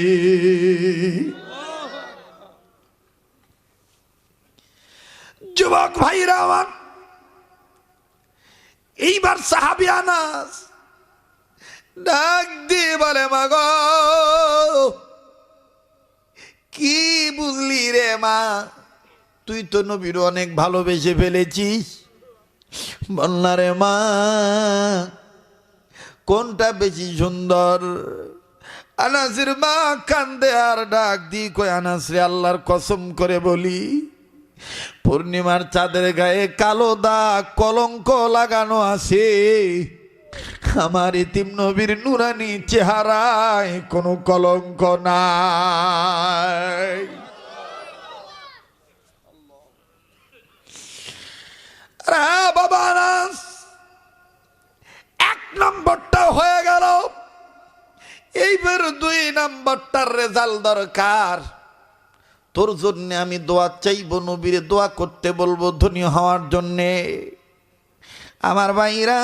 যুবক ভাইরা আমার, এইবার সাহাবী আনাস ডাক দিয়ে বলে, মা গো, কি বুঝলি রে মা? তুই তো নবীর অনেক ভালোবেসে ফেলেছিস। বলনা রে মা, কোনটা বেশি সুন্দর? আনাসের মা কান্দে আর ডাক দি কই, আনাস রে, আল্লাহর কসম করে বলি, পূর্ণিমার চাঁদের গায়ে কালো দাগ কলঙ্ক লাগানো আছে, আমার ইতিম নবীর নুরানি চেহারায় কোনো কলঙ্ক নাই। বাবা আনাস, এক নম্বরটা হয়ে গেল, এইবার 2 নম্বরটার রেজাল্ট দরকার। তোর জন্য আমি দোয়া চাইবো, নবীরে দোয়া করতে বলবো ধনী হওয়ার জন্যে। আমার ভাইরা,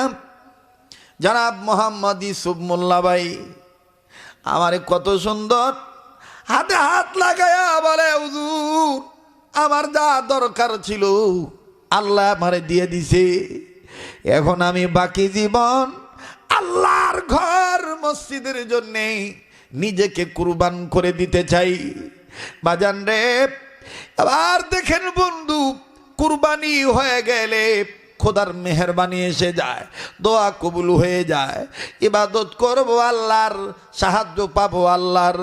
জনাব মোহাম্মদ ইউসুফ মোল্লা ভাই আমারে কত সুন্দর হাতে হাত লাগায়া বলে, হুজুর, আমার যা দরকার ছিল আল্লাহ আমারে দিয়ে দিছে। এখন আমি বাকি জীবন আল্লাহর ঘর মসজিদের জন্যে নিজেকে কুরবান করে দিতে চাই। বাজান রে, আবার দেখেন বন্ধু, কুরবানি হয়ে গেলে খোদার মেহেরবানি এসে যায়, দোয়া কবুল হয়ে যায়, ইবাদত করবো আল্লাহর, সাহায্য পাবো আল্লাহর।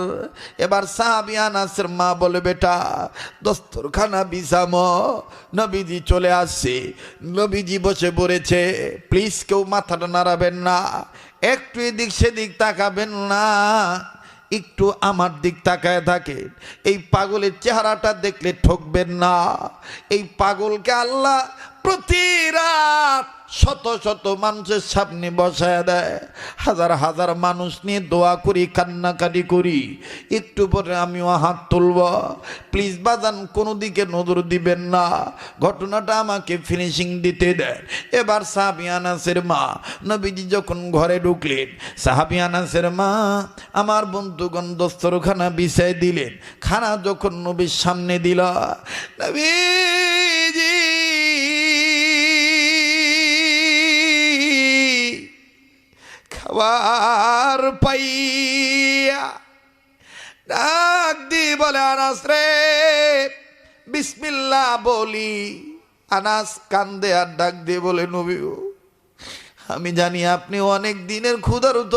এবার সাহাবী আনাসের মা বলে, বেটা দস্তরখানা বিছামো, নবীজি চলে আসছে। নবীজি বসে পড়েছে, প্লিজ কেউ মাথাটা নাড়াবেন না, একটু এদিক সেদিক তাকাবেন না, একটু আমার দিক তাকায় থাকে। এই পাগলের চেহারাটা দেখলে ঠকবেন না। এই পাগলকে আল্লাহ প্রতি রাত শত শত মানুষের সামনে বসায় দেয়, হাজার হাজার মানুষ নিয়ে দোয়া করি, কান্নাকাটি করি, একটু পরে আমিও হাত তুলব। প্লিজ বাজান, কোনো দিকে নজর দিবেন না, ঘটনাটা আমাকে ফিনিশিং দিতে দেন। এবার সাহাবী আনাসের মা, নবীজি যখন ঘরে ঢুকলেন, সাহাবী আনাসের মা আমার বন্ধুগণ দস্তরখানা বিছায় দিলেন। খানা যখন নবীর সামনে দিল, নবীজি খাবার পাইয়া ডাক দি বলে, আনাস রে, বিসমিল্লাহ বলি। আনাস কান্দে আর ডাক দিয়ে বলে, নবী, আমি জানি আপনি অনেক দিনের ক্ষুধার্ত,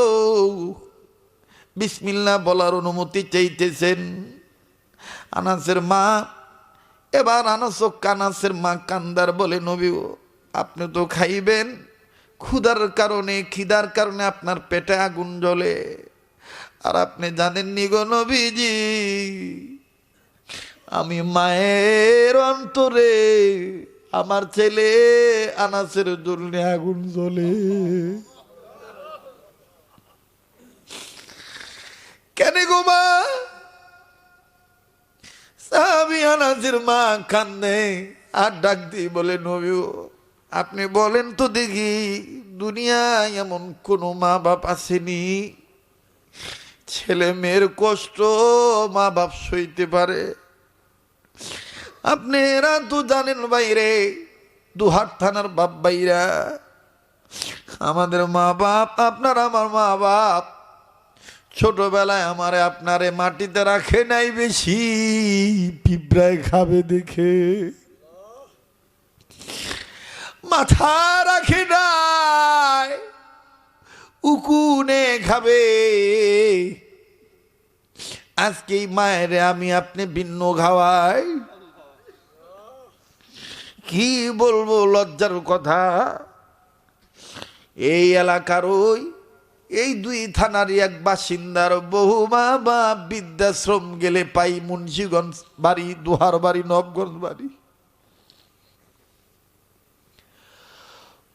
বিসমিল্লাহ বলার অনুমতি চাইতেছেন। আনাসের মা, এবার আনাসের মা কান্দার বলে, নবী, আপনি তো খাইবেন, ক্ষুধার কারণে, খিদার কারণে আপনার পেটে আগুন জ্বলে, আর আপনি জানেননি গো নবীজি, আমি মায়ের অন্তরে আমার ছেলে আনাসের জন্য আগুন জ্বলে। কেন গো মা? সাহাবী আনাসের মা কান্দে আর ডাক দিয়ে বলে, নবী, আপনি বলেন তো দেখি, দুনিয়ায় এমন কোনো মা বাপ আসেনি ছেলে মেয়ের কষ্ট মা বাপ সইতে পারে? আপনারা তো জানেন বাইরে দুহাট থানার বাপ ভাইরা, আমাদের মা বাপ, আপনার আমার মা বাপ ছোটবেলায় আমারে আপনারে মাটিতে রাখে নাই বেশি, পিঁপড়ায় খাবে দেখে মাথা রাখে নাই, উকুনে খাবে। আজকে মায়ের আমি আপনি ভিন্ন খাওয়াই, কি বলবো লজ্জার কথা। এই এলাকার এই দুই থানারই এক বাসিন্দার বহু মা বাপ বৃদ্ধাশ্রম গেলে পাই মুন্সিগঞ্জ বাড়ি, দুহার বাড়ি, নবগঞ্জ বাড়ি।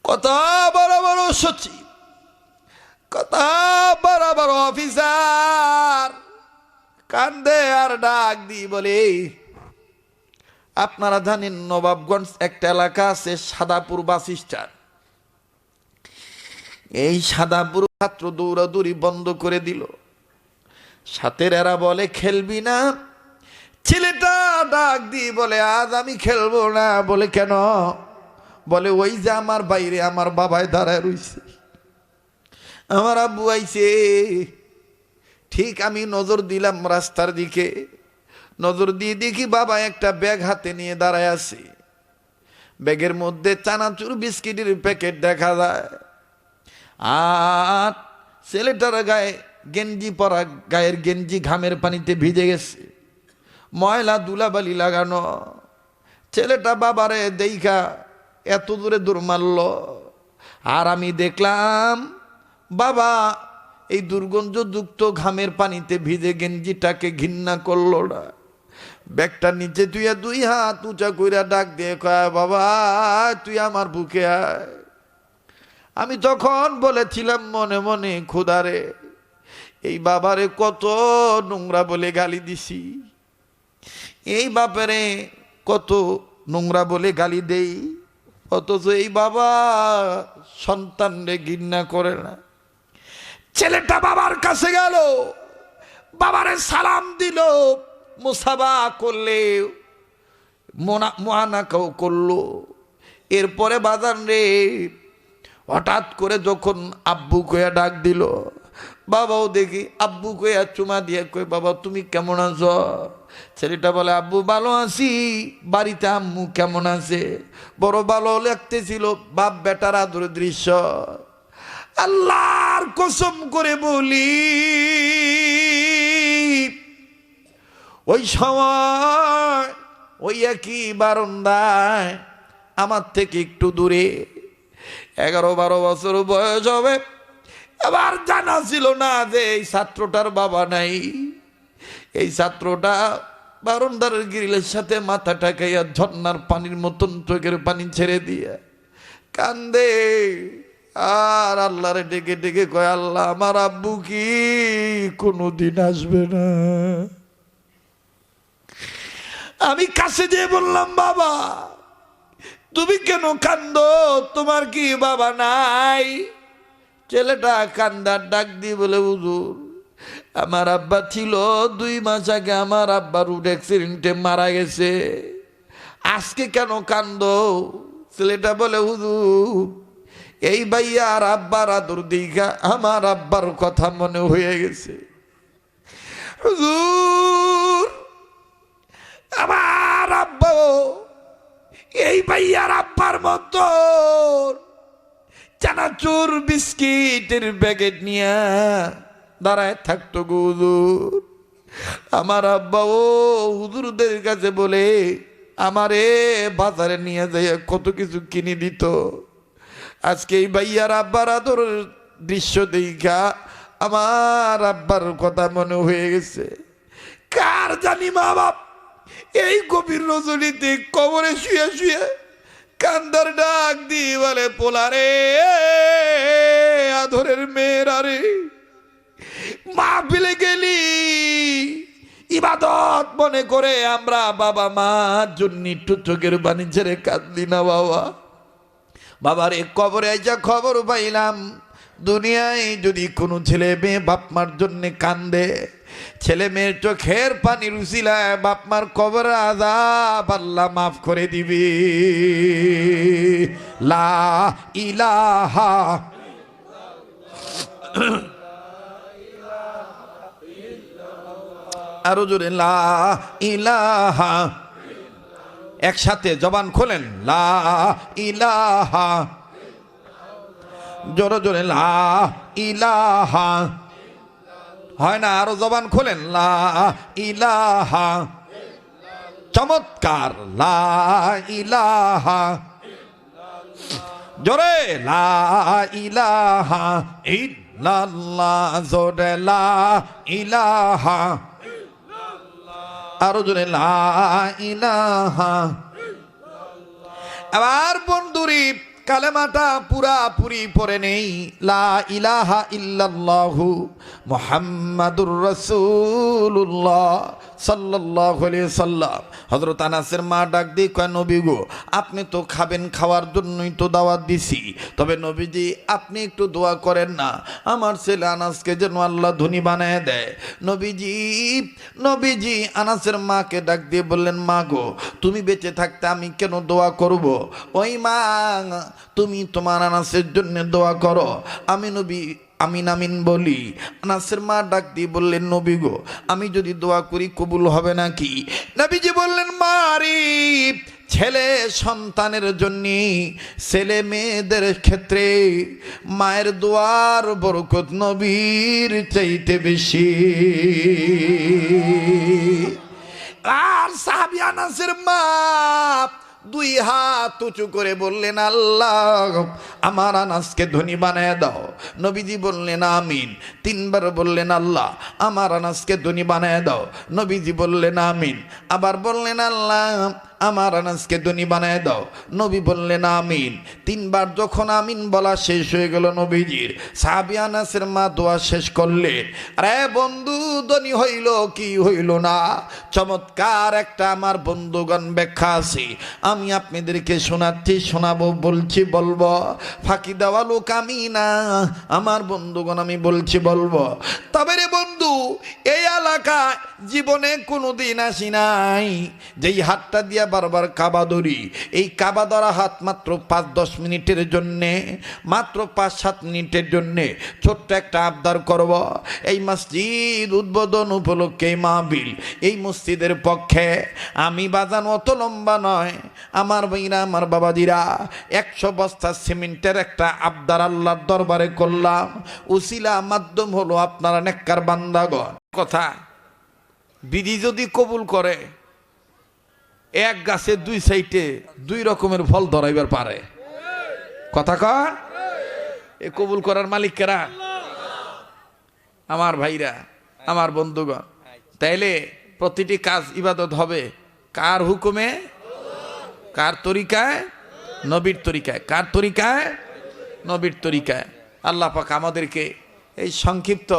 কত বড় বড় সচিব, কত বড় বড় অফিসার কান্দে আর ডাক দি বলে, আপনারা জানেন নবাবগঞ্জ একটা এলাকা আছে সাদাপুর বাস স্ট্যান্ড, এই সাদাপুর ছাত্র দৌড়াদৌড়ি বন্ধ করে দিল। সাথের এরা বলে খেলবি না, ছেলেটা ডাক দিয়ে বলে আজ আমি খেলবো না। বলে কেন? বলে ওই যে আমার বাইরে আমার বাবায় দাঁড়ায় রইছে, আমার আব্বু আইছে। ঠিক আমি নজর দিলাম রাস্তার দিকে, নজর দিয়ে দেখি বাবা একটা ব্যাগ হাতে নিয়ে দাঁড়ায় আছে, ব্যাগের মধ্যে চানাচুর বিস্কিটের প্যাকেট দেখা যায়, আর ছেলেটার গায়ে গেঞ্জি পরা, গায়ের গেঞ্জি ঘামের পানিতে ভিজে গেছে, ময়লা ধুলাবালি লাগানো। ছেলেটা বাবারে দেইখা এত দূরে দূর মারল, আর আমি দেখলাম বাবা এই দুর্গন্ধযুক্ত ঘামের পানিতে ভিজে গেঞ্জিটাকে ঘৃণা করলো না। ব্যাগটা নিচে তুইয়া দুই হাত উঁচা কইরা ডাক দিয়ে কয় বাবা তুই আমার বুকে আয়। আমি তখন বলেছিলাম মনে মনে খোদারে এই বাবারে কত নোংরা বলে গালি দিছি, এই বাপেরে কত নোংরা বলে গালি দেই, অথচ এই বাবা সন্তানরে ঘৃণা করে না। ছেলেটা বাবার কাছে গেল, বাবারে সালাম দিল, মুসাবা করলে, মোয়ানাকাও করলো। এরপরে বাজান রে হঠাৎ করে যখন আব্বু কইয়া ডাক দিল, বাবাও দেখি আব্বু কইয়া চুমা দিয়ে কই বাবা তুমি কেমন আছো? ছেলেটা বলে আব্বু ভালো আছি, বাড়িতে আম্মু কেমন আছে? বড় ভালো লাগতেছিল, বাপ বেটার আদর দৃশ্য। আল্লাহর কসম করে বলি ওই সময় ওই একই বারান্দায় আমার থেকে একটু দূরে 11-12 বছর বয়স হবে, এবার জানা ছিল না যে এই ছাত্রটার বাবা নাই। এই ছাত্রটা বারান্দার গ্রিলের সাথে মাথা ঠাকাইয়া ঝর্ণার পানির মতন চোখের পানি ছেড়ে দিয়ে কান্দে, আর আল্লাহরে ডেকে ডেকে কয় আল্লাহ আমার আব্বু কি কোনোদিন আসবে না? আমি কাছে যেয়ে বললাম বাবা তুমি কেন কান্দো, তোমার কি বাবা নাই? ছেলেটা কান্দার ডাক দিয়ে বলে হুজুর আমার আব্বা ছিল, 2 মাস আগে আমার আব্বা রোড অ্যাক্সিডেন্টে মারা গেছে, আজকে কেন কান্দো? ছেলেটা বলে হুজুর এই ভাইয়া আর আব্বার আদর দিঘা আমার আব্বার কথা মনে হয়ে গেছে। হুজুর আমার আব্বা এই ভাইয়ার আব্বার মতো চানাচুর বিস্কিটের প্যাকেট নিয়ে দাঁড়ায় থাকতো গো হুজুর। আমার আব্বা ও হুজুরদের কাছে বলে আমারে বাজারে নিয়ে যাইয়া কত কিছু কিনে দিত। আজকে এই ভাইয়ার আব্বার আদর দৃশ্য দেখা আমার আব্বার কথা মনে হয়ে গেছে। কার জানি মা বাপ এই গভীর রজনীতে কবরে শুয়ে শুয়ে কান্দার ডাক দিয়ে বলে পোলারে আদরের মেয়েরা রে, মাহফিলে গেলি ইবাদত মনে করে আমরা বাবা মার জন্য একটু চোখের পানি ছেড়ে কাঁদলি না বাবা? বাবার এক কবরে আইসা খবর পাইলাম দুনিয়ায় যদি কোনো ছেলে মেয়ে বাপ মার জন্য কান্দে, ছেলে মেয়ের চোখের পানির উসিলায় বাপ মার কবর আযাব আল্লাহ মাফ করে দিবি। লা ইলাহা আরো জোরে লা ইলাহা, একসাথে জবান খোলেন লা ইলাহা, জোরে জোরে লা ইলাহা, হয় না? আরো জবান খোলেন লা ইলাহা, চমৎকার লা ইলাহা, জোরে লা ইলাহা ইল্লাল্লাহ, জোরে লা ইলাহা, আরো জোরে লা ইলাহা। আবার বন্ধুরি কালেমাটা পুরাপুরি পড়ে নেই, লা ইলাহা ইল্লাল্লাহু মুহাম্মাদুর রাসূলুল্লাহ সাল্লাল্লাহু আলাইহি সাল্লাম। হযরত আনাসের মা ডাক দিয়ে কয়, নবী গো, আপনি তো খাবেন, খাওয়ার জন্যই তো দাওয়াত দিছি, তবে নবীজি আপনি একটু দোয়া করেন না, আমার ছেলে আনাসকে যেন আল্লাহ ধনী বানায় দেয়। নবীজি আনাসের মাকে ডাক দিয়ে বললেন, মা গো, তুমি বেঁচে থাকতে আমি কেন দোয়া করব? ওই মা, তুমি তোমার আনাসের জন্য দোয়া করো, আমি নবী আমিন আমিন বলি। আনাসের মা ডাক দিয়ে বললেন, নবী গো, আমি যদি দোয়া করি কবুল হবে নাকি? নবীজি বললেন, মারি ছেলে সন্তানের জন্য, ছেলে মেয়েদের ক্ষেত্রে মায়ের দোয়ার বরকত নবীর চাইতে বেশি। আর সাহাবী আনাসের মা দুই হাত উঁচু করে বললেন, আল্লাহ আমার আনাসকে ধনী বানায় দাও। নবীজি বললেন আমিন। তিনবার বললেন, আল্লাহ আমার আনাসকে ধনী বানায় দাও। নবীজি বললেন আমিন। আবার বললেন, আল্লাহ আমার আনাসকে ধনী বানায় দাও। নবী বললেন আমিন। তিনবার যখন আমিন বলা শেষ হয়ে গেল নবীজির, সাহাবী আনাসের মা দোয়া শেষ করলেন। আরে বন্ধু, ধনী হইল কি হইল না, চমৎকার একটা আমার বন্ধুগণ ব্যাখ্যা আছে, আমি আপনাদেরকে শোনাবো, বলবো। ফাঁকি দেওয়া লোক আমি না, আমার বন্ধুগণ আমি বলবো। তবে রে বন্ধু, এই এলাকায় জীবনে কোনোদিন আসি নাই যেই হাতটা দিয়া বারবার কাবা ধরি। এই কাবা ধরা হাত মাত্র 5-10 মিনিটের জন্যে, মাত্র 5-7 মিনিটের জন্যে ছোট্ট একটা আবদার করব। এই মসজিদ উদ্বোধন উপলক্ষে মাহফিল, এই মসজিদের পক্ষে আমি বাজান অত লম্বা নয়, আমার ভাইরা, আমার বাবাজিরা, 100 বস্তা সিমেন্টের একটা আবদার আল্লাহর দরবারে করলাম। উসিলা মাধ্যম হলো আপনারা নেককার বান্দাগণ। কথা, বিধি যদি কবুল করে, এক গাছে 2 সাইডে 2 রকমের ফল ধরাইবার পারে। কথা কর, এ কবুল করার মালিক কারা? আমার ভাইরা, আমার বন্ধুগণ। তাইলে প্রতিটি কাজ ইবাদত হবে কার হুকুমে, কার তরিকায়? নবীর তরিকায়। কার তরিকায়? নবীর তরিকায়। আল্লাহ পাক আমাদেরকে এই সংক্ষিপ্ত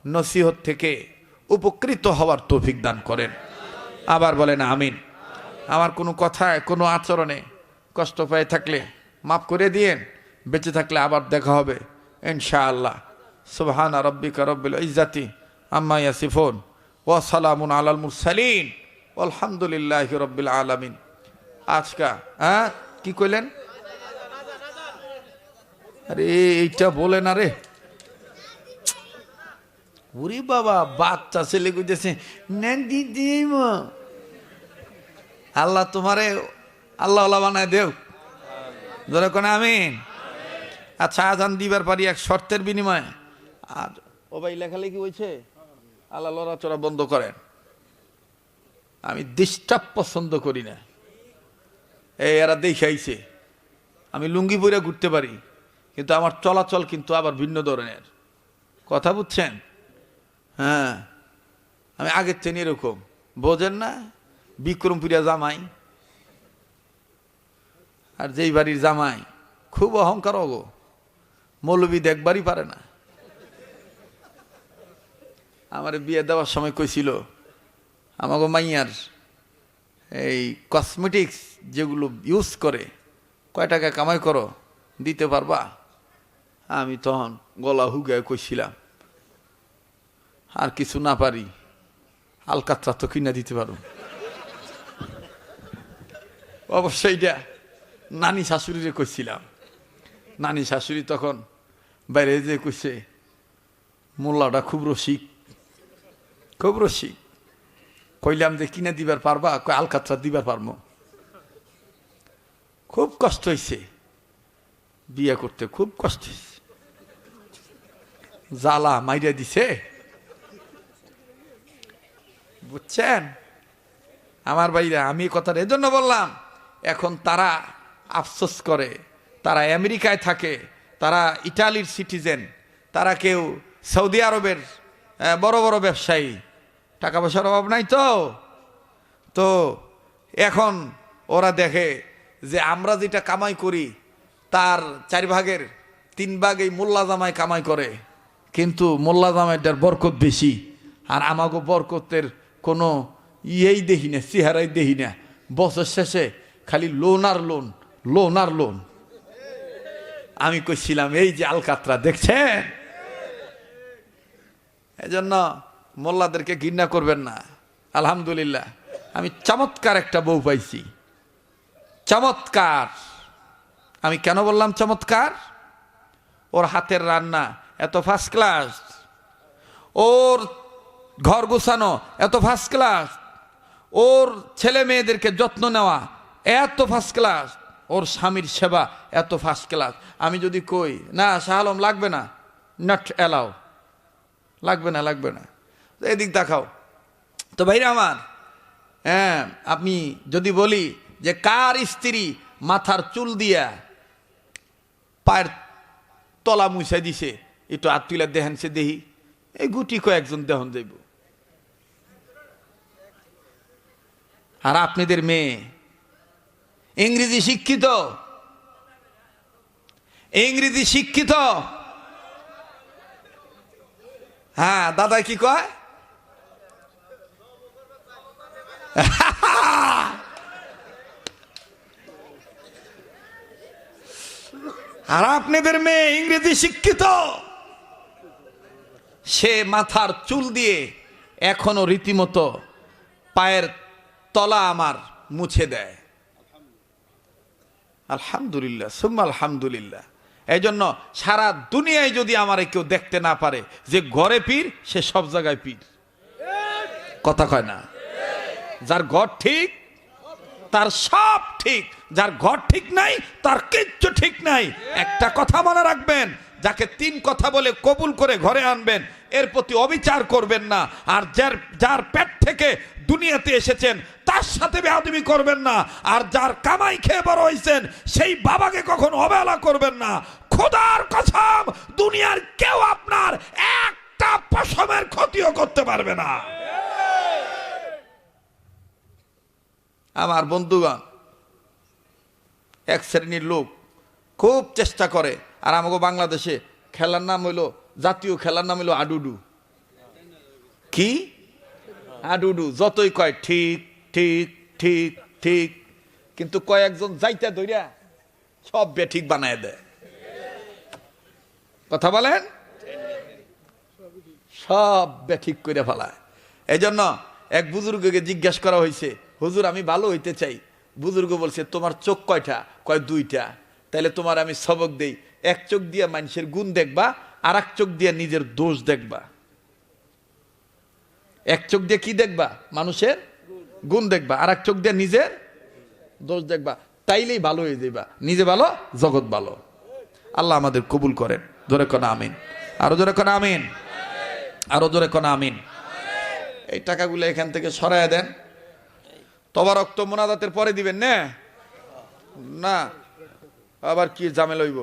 নসিহত থেকে উপকৃত হওয়ার তৌফিক দান করেন। আবার বলেন আমিন। আমার কোনো কথায়, কোনো আচরণে কষ্ট পেয়ে থাকলে মাফ করে দিয়েন। বেঁচে থাকলে আবার দেখা হবে ইনশাআল্লাহ। সুবহানা রাব্বিকা রব্বিল ইজ্জাতি আম্মা ইয়াসিফুন ওয়া সালামুন আলাল মুরসালিন আলহামদুলিল্লাহি রব্বিল আলামিন। আজকা কি কইলেন? আরে এইটা বলে না রে, ওরে বাবা, বাচ্চা ছেলে কইতেছে আল্লাহ তোমারে আল্লাহ বানায় দেও। ধরে কোন আমিন। আচ্ছা, আজান দিবার পারি এক শর্তের বিনিময়ে। আর ও ভাই লেখালেখি হয়েছে, আল্লাহ লড়াচড়া বন্ধ করেন। আমি ডিস্টার্ব পছন্দ করি না। এই এরা দেখাইছে আমি লুঙ্গি পরে ঘুরতে পারি, কিন্তু আমার চলাচল কিন্তু আবার ভিন্ন ধরনের। কথা বুঝছেন? হ্যাঁ, আমি আগের চেয়ে এরকম, বোঝেন না? বিক্রমপুরিয়া জামাই, আর যেই বাড়ির জামাই খুব অহংকার, অগো মৌলবী দেখবারই পারে না। আমার বিয়ে দেওয়ার সময় কইছিল, আমাকে মাইয়ার এই কসমেটিক্স যেগুলো ইউজ করে, কয় টাকা কামাই করো, দিতে পারবা? আমি তখন গলা হুগায় কইছিলাম, আর কিছু না পারি আলকাতরা তো কিনা দিতে পারো। অবশ্যই এটা নানি শাশুড়িরে কইছিলাম। নানি শাশুড়ি তখন বাইরে যে কইছে, মোল্লাটা খুব রসিক, খুব রসিক। কইলাম যে কিনা দিবার পারবা? কই আলকাতরা দিবার পারবো। খুব কষ্ট হয়েছে বিয়ে করতে, খুব কষ্ট হয়েছে, জ্বালা মাইরা দিছে, বুঝছেন আমার ভাইরা। আমি কথাটা এজন্য বললাম, এখন তারা আফসোস করে, তারা আমেরিকায় থাকে, তারা ইটালির সিটিজেন, তারা কেউ সৌদি আরবের বড় বড় ব্যবসায়ী, টাকা পয়সার অভাব নাই তো। তো এখন ওরা দেখে যে আমরা যেটা কামাই করি তার 4 ভাগের 3 ভাগ এই মোল্লা জামাই কামাই করে, কিন্তু মোল্লা জামাইটার বরকত বেশি, আর আমাকে বরকতের কোনো ইয়েই দেখি না, চেহারাই দেখি না। বছর শেষে খালি লোন আর লোন, লোন আর লোন। আমি কইছিলাম এই যে আলকাতরা দেখছেন, এজন্য মোল্লাদেরকে ঘৃণা করবেন না। আলহামদুলিল্লাহ আমি চমৎকার একটা বউ পাইছি, চমৎকার। আমি কেন বললাম চমৎকার? ওর হাতের রান্না এত ফার্স্ট ক্লাস, ওর ঘর গোছানো এত ফার্স্ট ক্লাস, ওর ছেলে মেয়েদেরকে যত্ন নেওয়া এত ফার্স্ট ক্লাস, ওর স্বামীর সেবা এত ফার্স্ট ক্লাস। আমি যদি কই না শাহ আলম লাগবে না, নট অ্যালাউ, লাগবে না, লাগবে না, এদিক দেখাও। তো ভাইরা আমার, হ্যাঁ আপনি যদি বলি যে কার স্ত্রী মাথার চুল দিয়া পায়ের তলা মুছাই দিছে, একটু হাত তুলে দেখেন, সে দেহি এই গুটি কয়েকজন দেহন যাইব। আর আপনাদের মেয়ে ইংরেজি শিক্ষিত, ইংরেজি শিক্ষিত। হ্যাঁ দাদা কি কয়? আর আপনাদের মেয়ে ইংরেজি শিক্ষিত, সে মাথার চুল দিয়ে এখনো রীতিমতো পায়ের তলা আমার মুছে দেয়। আলহামদুলিল্লাহ সুম্মা আলহামদুলিল্লাহ। এই জন্য সারা দুনিয়ায় যদি আমার কেউ দেখতে না পারে যে ঘরে পীর, সে সব জায়গায় পীর। কথা কয় না? যার ঘর ঠিক তার সব ঠিক, যার ঘর ঠিক নাই তার কিচ্ছু ঠিক নাই। একটা কথা মনে রাখবেন, যাকে 3 কথা বলে কবুল করে ঘরে আনবেন এর প্রতি অবিচার করবেন না। আর যার পেট থেকে দুনিয়াতে এসেছেন তার সাথে বেয়াদবি করবেন না। আর যার কামাই খেয়ে বড় হয়েছেন সেই বাবাকে কখনো অবহেলা করবেন না। খোদার কসম, দুনিয়ার কেউ আপনার একটা পশমের ক্ষতিও করতে পারবে না। আমার বন্ধুগণ, এক শ্রেণীর লোক খুব চেষ্টা করে, আর আমাকে বাংলাদেশে খেলার নাম হইলো, জাতীয় খেলার নাম হইলো আডুডু। কি আডুডু? যতই কয় ঠিক ঠিক ঠিক ঠিক, কিন্তু কয়েকজন যাইতে ধইরা সব বেঠিক বানায় দেয়। কথা বলেন? সব বেঠিক করে ফেলায়। এই জন্য এক বুজুর্গকে জিজ্ঞাসা করা হয়েছে, হুজুর আমি ভালো হইতে চাই। বুজুর্গ বলছে তোমার চোখ কয়টা? কয় 2টা। তাইলে তোমার আমি সবক দেই, এক চোখ দিয়ে মানুষের গুণ দেখবা, আর এক চোখ দিয়ে নিজের দোষ দেখবা। এক চোখ দিয়ে কি দেখবা? মানুষের গুণ দেখবা, আর এক চোখ দিয়ে নিজের দোষ দেখবা। তাইলেই ভালো হয়ে যাবা, নিজে ভালো জগৎ ভালো। আল্লাহ আমাদের কবুল করেন। জোরে কোন আমিন, আরো জোরে কোন আমিন, আরো জোরে কোন আমিন। এই টাকাগুলো এখান থেকে সরায় দেন। তবারক তো মোনাজাতের পরে দিবেন না? না আবার কি ঝামেলা হইব?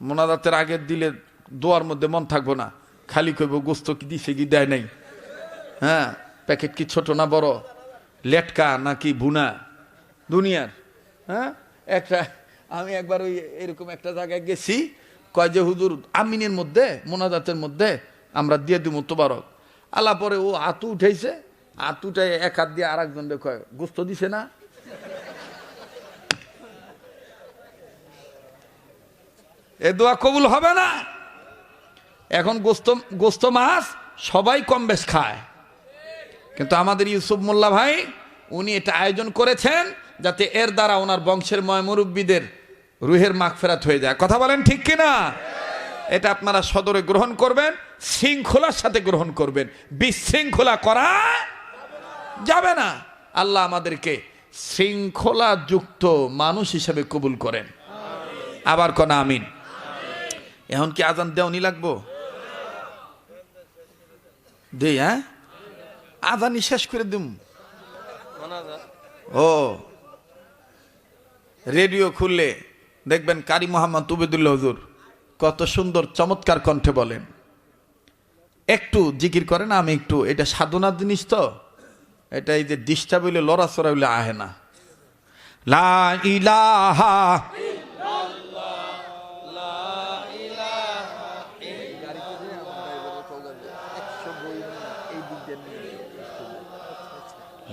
মোনাজাতের আগে দিলে দোয়ার মধ্যে মন থাকবো না, খালি কইব গোস্ত কি দিছে কি দেয় নাই। হ্যাঁ, প্যাকেট কি ছোট না বড়, লেটকা নাকি ভুনা দুনিয়ার। হ্যাঁ, একটা আমি একবার ওই এরকম একটা জায়গায় গেছি, কয় যে হুজুর আমিনের মধ্যে মোনাজাতের মধ্যে আমরা দিয়ে দিব তোবারক। আল্লাহ পরে ও হাতু উঠাইছে, হাতুটাই এক হাত দিয়ে আর একজন কয় গোস্ত দিছে না। এ দোয়া কবুল হবে না। এখন গোস্ত মাছ সবাই কম বেশ খায়, কিন্তু আমাদের ইউসুফ মোল্লা ভাই উনি এটা আয়োজন করেছেন যাতে এর দ্বারা ওনার বংশের মুরব্বীদের রুহের মাগফিরাত হয়ে যায়। কথা বলেন ঠিক কিনা? এটা আপনারা সদরে গ্রহণ করবেন, শৃঙ্খলার সাথে গ্রহণ করবেন, বিশৃঙ্খলা করা যাবে না। আল্লাহ আমাদেরকে শৃঙ্খলা যুক্ত মানুষ হিসেবে কবুল করেন। আবার কোন আমিন। এখন কি আজান দেওয়ানি লাগবো? দেই, হ্যাঁ আজানি শেষ করে দিম। ও রেডিও খুললে দেখবেন কারি মোহাম্মদ উবেদুল্লাহ হুজুর কত সুন্দর চমৎকার কণ্ঠে বলেন। একটু জিকির করেন, আমি একটু, এটা সাধনার জিনিস তো, এটা এই যে ডিস্টার্ব হইলে লড়াচড়া হইলে আহে না। লা ইলাহা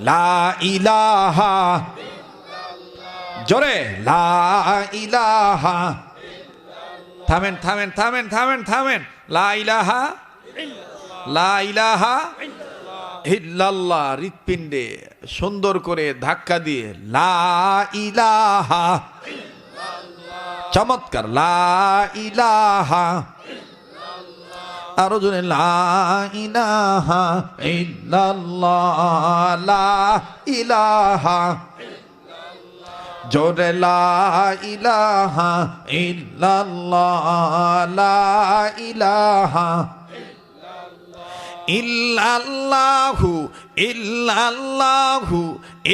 লা ইলাহা, জোরে লা ইলাহা। থামেন থামেন থামেন থামেন থামেন। লা ইলাহা, লা ইলাহা ইল্লাল্লাহ। হৃৎপিণ্ডে সুন্দর করে ধাক্কা দিয়ে লা ইলাহা, চমৎকার, লা ইলাহা। আরো জোরে লা ইলাহা ইল্লাল্লাহ, লা ইলাহা, জোরে লা ইলাহা ইল্লাল্লাহ, লা ইলাহা ইল্লাল্লাহু ইল্লাল্লাহু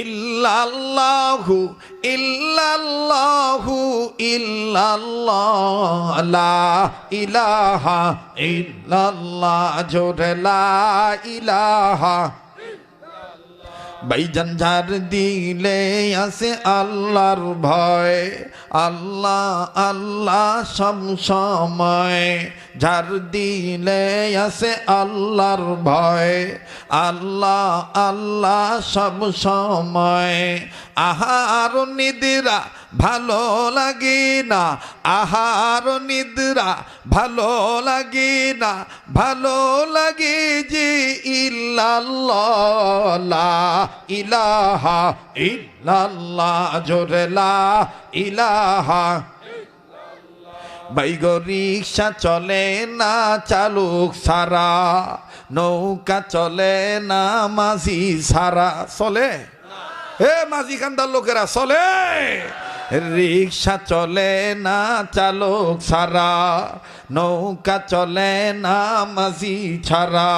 ইল্লাল্লাহু ইল্লাল্লাহু ইল্লাল্লাহ, লা ইলাহা ইল্লাল্লাহ, জোরে লা ইলাহা। ভাইজান যার দিলে আছে আল্লাহর ভয়, আল্লাহ আল্লাহ সব সময়। যার দিলে আছে আল্লাহর ভয়, আল্লাহ আল্লাহ সব সময়। আহার নিদ্রা ভালো লাগে না, আহার নিদ্রা ভালো লাগে না, ভালো লাগে যে ইল্লাল্লাহ, লা ইলাহা ইল্লাল্লাহ, জোরে লা ইলাহা। বাইগো রিক্সা চলে না চালুক সারা, নৌকা চলে না মাঝি সারা। চলে হে মাঝি খান্দার লোকেরা চলে। রিক্সা চলে না চালক ছাড়া, নৌকা চলে না মাঝি ছাড়া,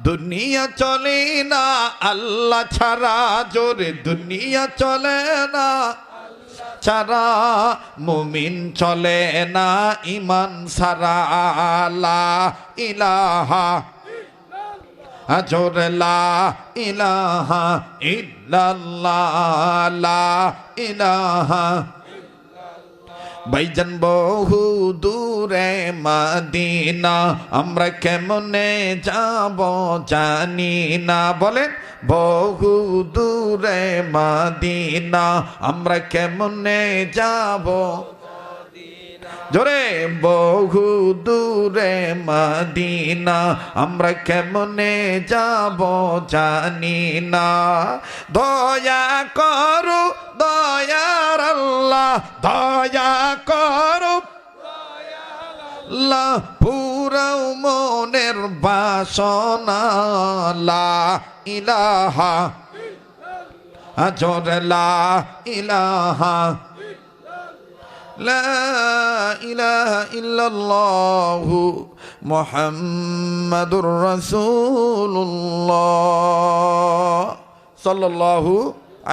দুনিয়া চলে না আল্লাহ ছাড়া, জোরে দুনিয়া চলে না ছাড়া, মুমিন চলে না ইমান ছাড়া, লা ইলাহা, জোরে লা ইলাহা ইল্লাল্লাহ, লা ইলাহা। ভাইজান বহু দূরে মদিনা, আমরা কেমনে যাব জানি না। বলেন বহু দূরে মদিনা, আমরা কেমনে যাব, জোরে বহু দূরে মদিনা, আমরা কেমনে যাব জানি না। দয়া করো দয়ার আল্লাহ, দয়া করো আল্লাহ, পুরাও মনের বাসনা, লা ইলাহা, জোরে লা ইলাহা, লা ইলাহা ইল্লাল্লাহু মুহাম্মাদুর রাসূলুল্লাহ সাল্লাল্লাহু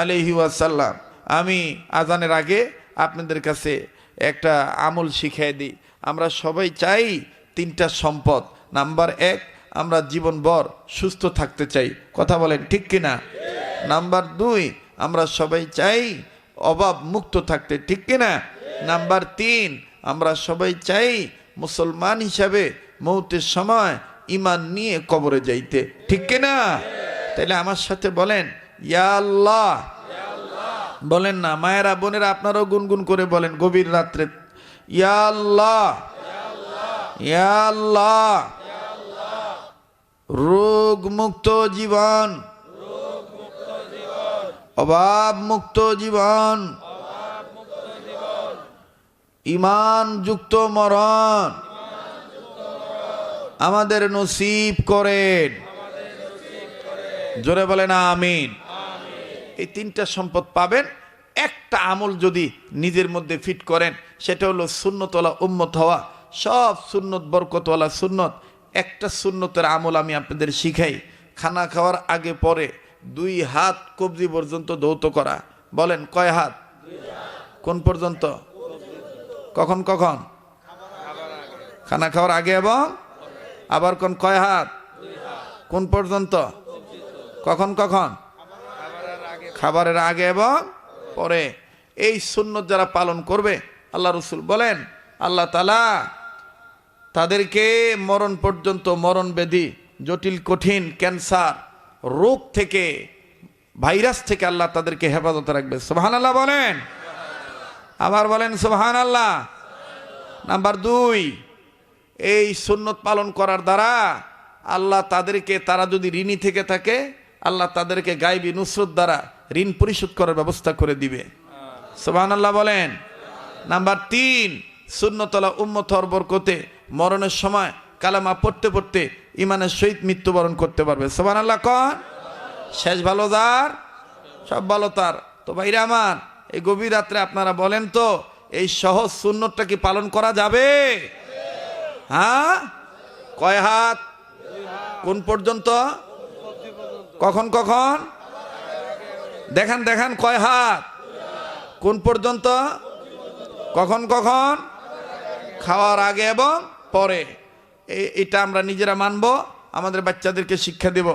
আলাইহি ওয়াসাল্লাম। আমি আজানের আগে আপনাদের কাছে একটা আমল শিখিয়ে দিই। আমরা সবাই চাই তিনটা সম্পদ। নাম্বার 1, আমরা জীবনভর সুস্থ থাকতে চাই। কথা বলেন ঠিক কিনা? নাম্বার 2, আমরা সবাই চাই অভাব মুক্ত থাকতে, ঠিক কিনা? নাম্বার 3, আমরা সবাই চাই মুসলমান হিসাবে মৌতের সময় ঈমান নিয়ে কবরে যাইতে, ঠিক কিনা? তাহলে আমার সাথে বলেন ইয়া আল্লাহ। বলেন না মায়েরা বোনেরা, আপনারাও গুনগুন করে বলেন গভীর রাত্রে, ইয়া আল্লাহ, ইয়া আল্লাহ, রোগ মুক্ত জীবন, অভাব মুক্ত জীবন, ঈমান যুক্ত মরণ আমাদের নসিব করেন। জোরে বলেন আমিন। এই তিনটা সম্পদ পাবেন। একটা আমল যদি নিজের মধ্যে ফিট করেন, সেটা হলো সুন্নতওয়ালা উম্মত হওয়া। সব সুন্নত বরকতওয়ালা সুন্নত। একটা সুন্নতের আমল আমি আপনাদের শিখাই। খানা খাওয়ার আগে পরে 2 হাত কবজি পর্যন্ত ধৌত করা। বলেন কয় হাত? কোন পর্যন্ত? কখন কখন? খানা খাওয়ার আগে এবং আবার কোন কয় হাত? কোন পর্যন্ত? কখন কখন? খাবারের আগে এবং পরে। এই সুন্নত যারা পালন করবে, আল্লাহ রসুল বলেন আল্লাহ তাআলা তাদেরকে মরণ পর্যন্ত, মরণ ব্যাধি, জটিল কঠিন ক্যান্সার রোগ থেকে, ভাইরাস থেকে আল্লাহ তাদেরকে হেফাজতে রাখবে। সুবহানাল্লাহ বলেন। আবার বলেন সুবহানাল্লাহ। নাম্বার 2, এই সুন্নত পালন করার দ্বারা আল্লাহ তাদেরকে, তারা যদি ঋণী থেকে থাকে, আল্লাহ তাদেরকে গায়বী নুসরত দ্বারা ঋণ পরিশোধ করার ব্যবস্থা করে দিবে। সুবহানাল্লাহ বলেন। নাম্বার 3, সুন্নতওয়ালা উম্মত হওয়ার বরকতে মরণের সময় কালেমা পড়তে পড়তে ইমানের সহিত মৃত্যুবরণ করতে পারবে। সুবহানাল্লাহ কন। শেষ ভালো যার, সব ভালো তার। তো ভাইরা আমার, এই গভীর রাত্রে আপনারা বলেন তো, এই সহজ সুন্নতটা কি পালন করা যাবে? হ্যাঁ? কয় হাত? কোন পর্যন্ত? কখন কখন? দেখান দেখান, কয় হাত? কোন পর্যন্ত? কখন কখন? খাওয়ার আগে এবং পরে। এটা আমরা নিজেরা মানবো, আমাদের বাচ্চাদেরকে শিক্ষা দেব।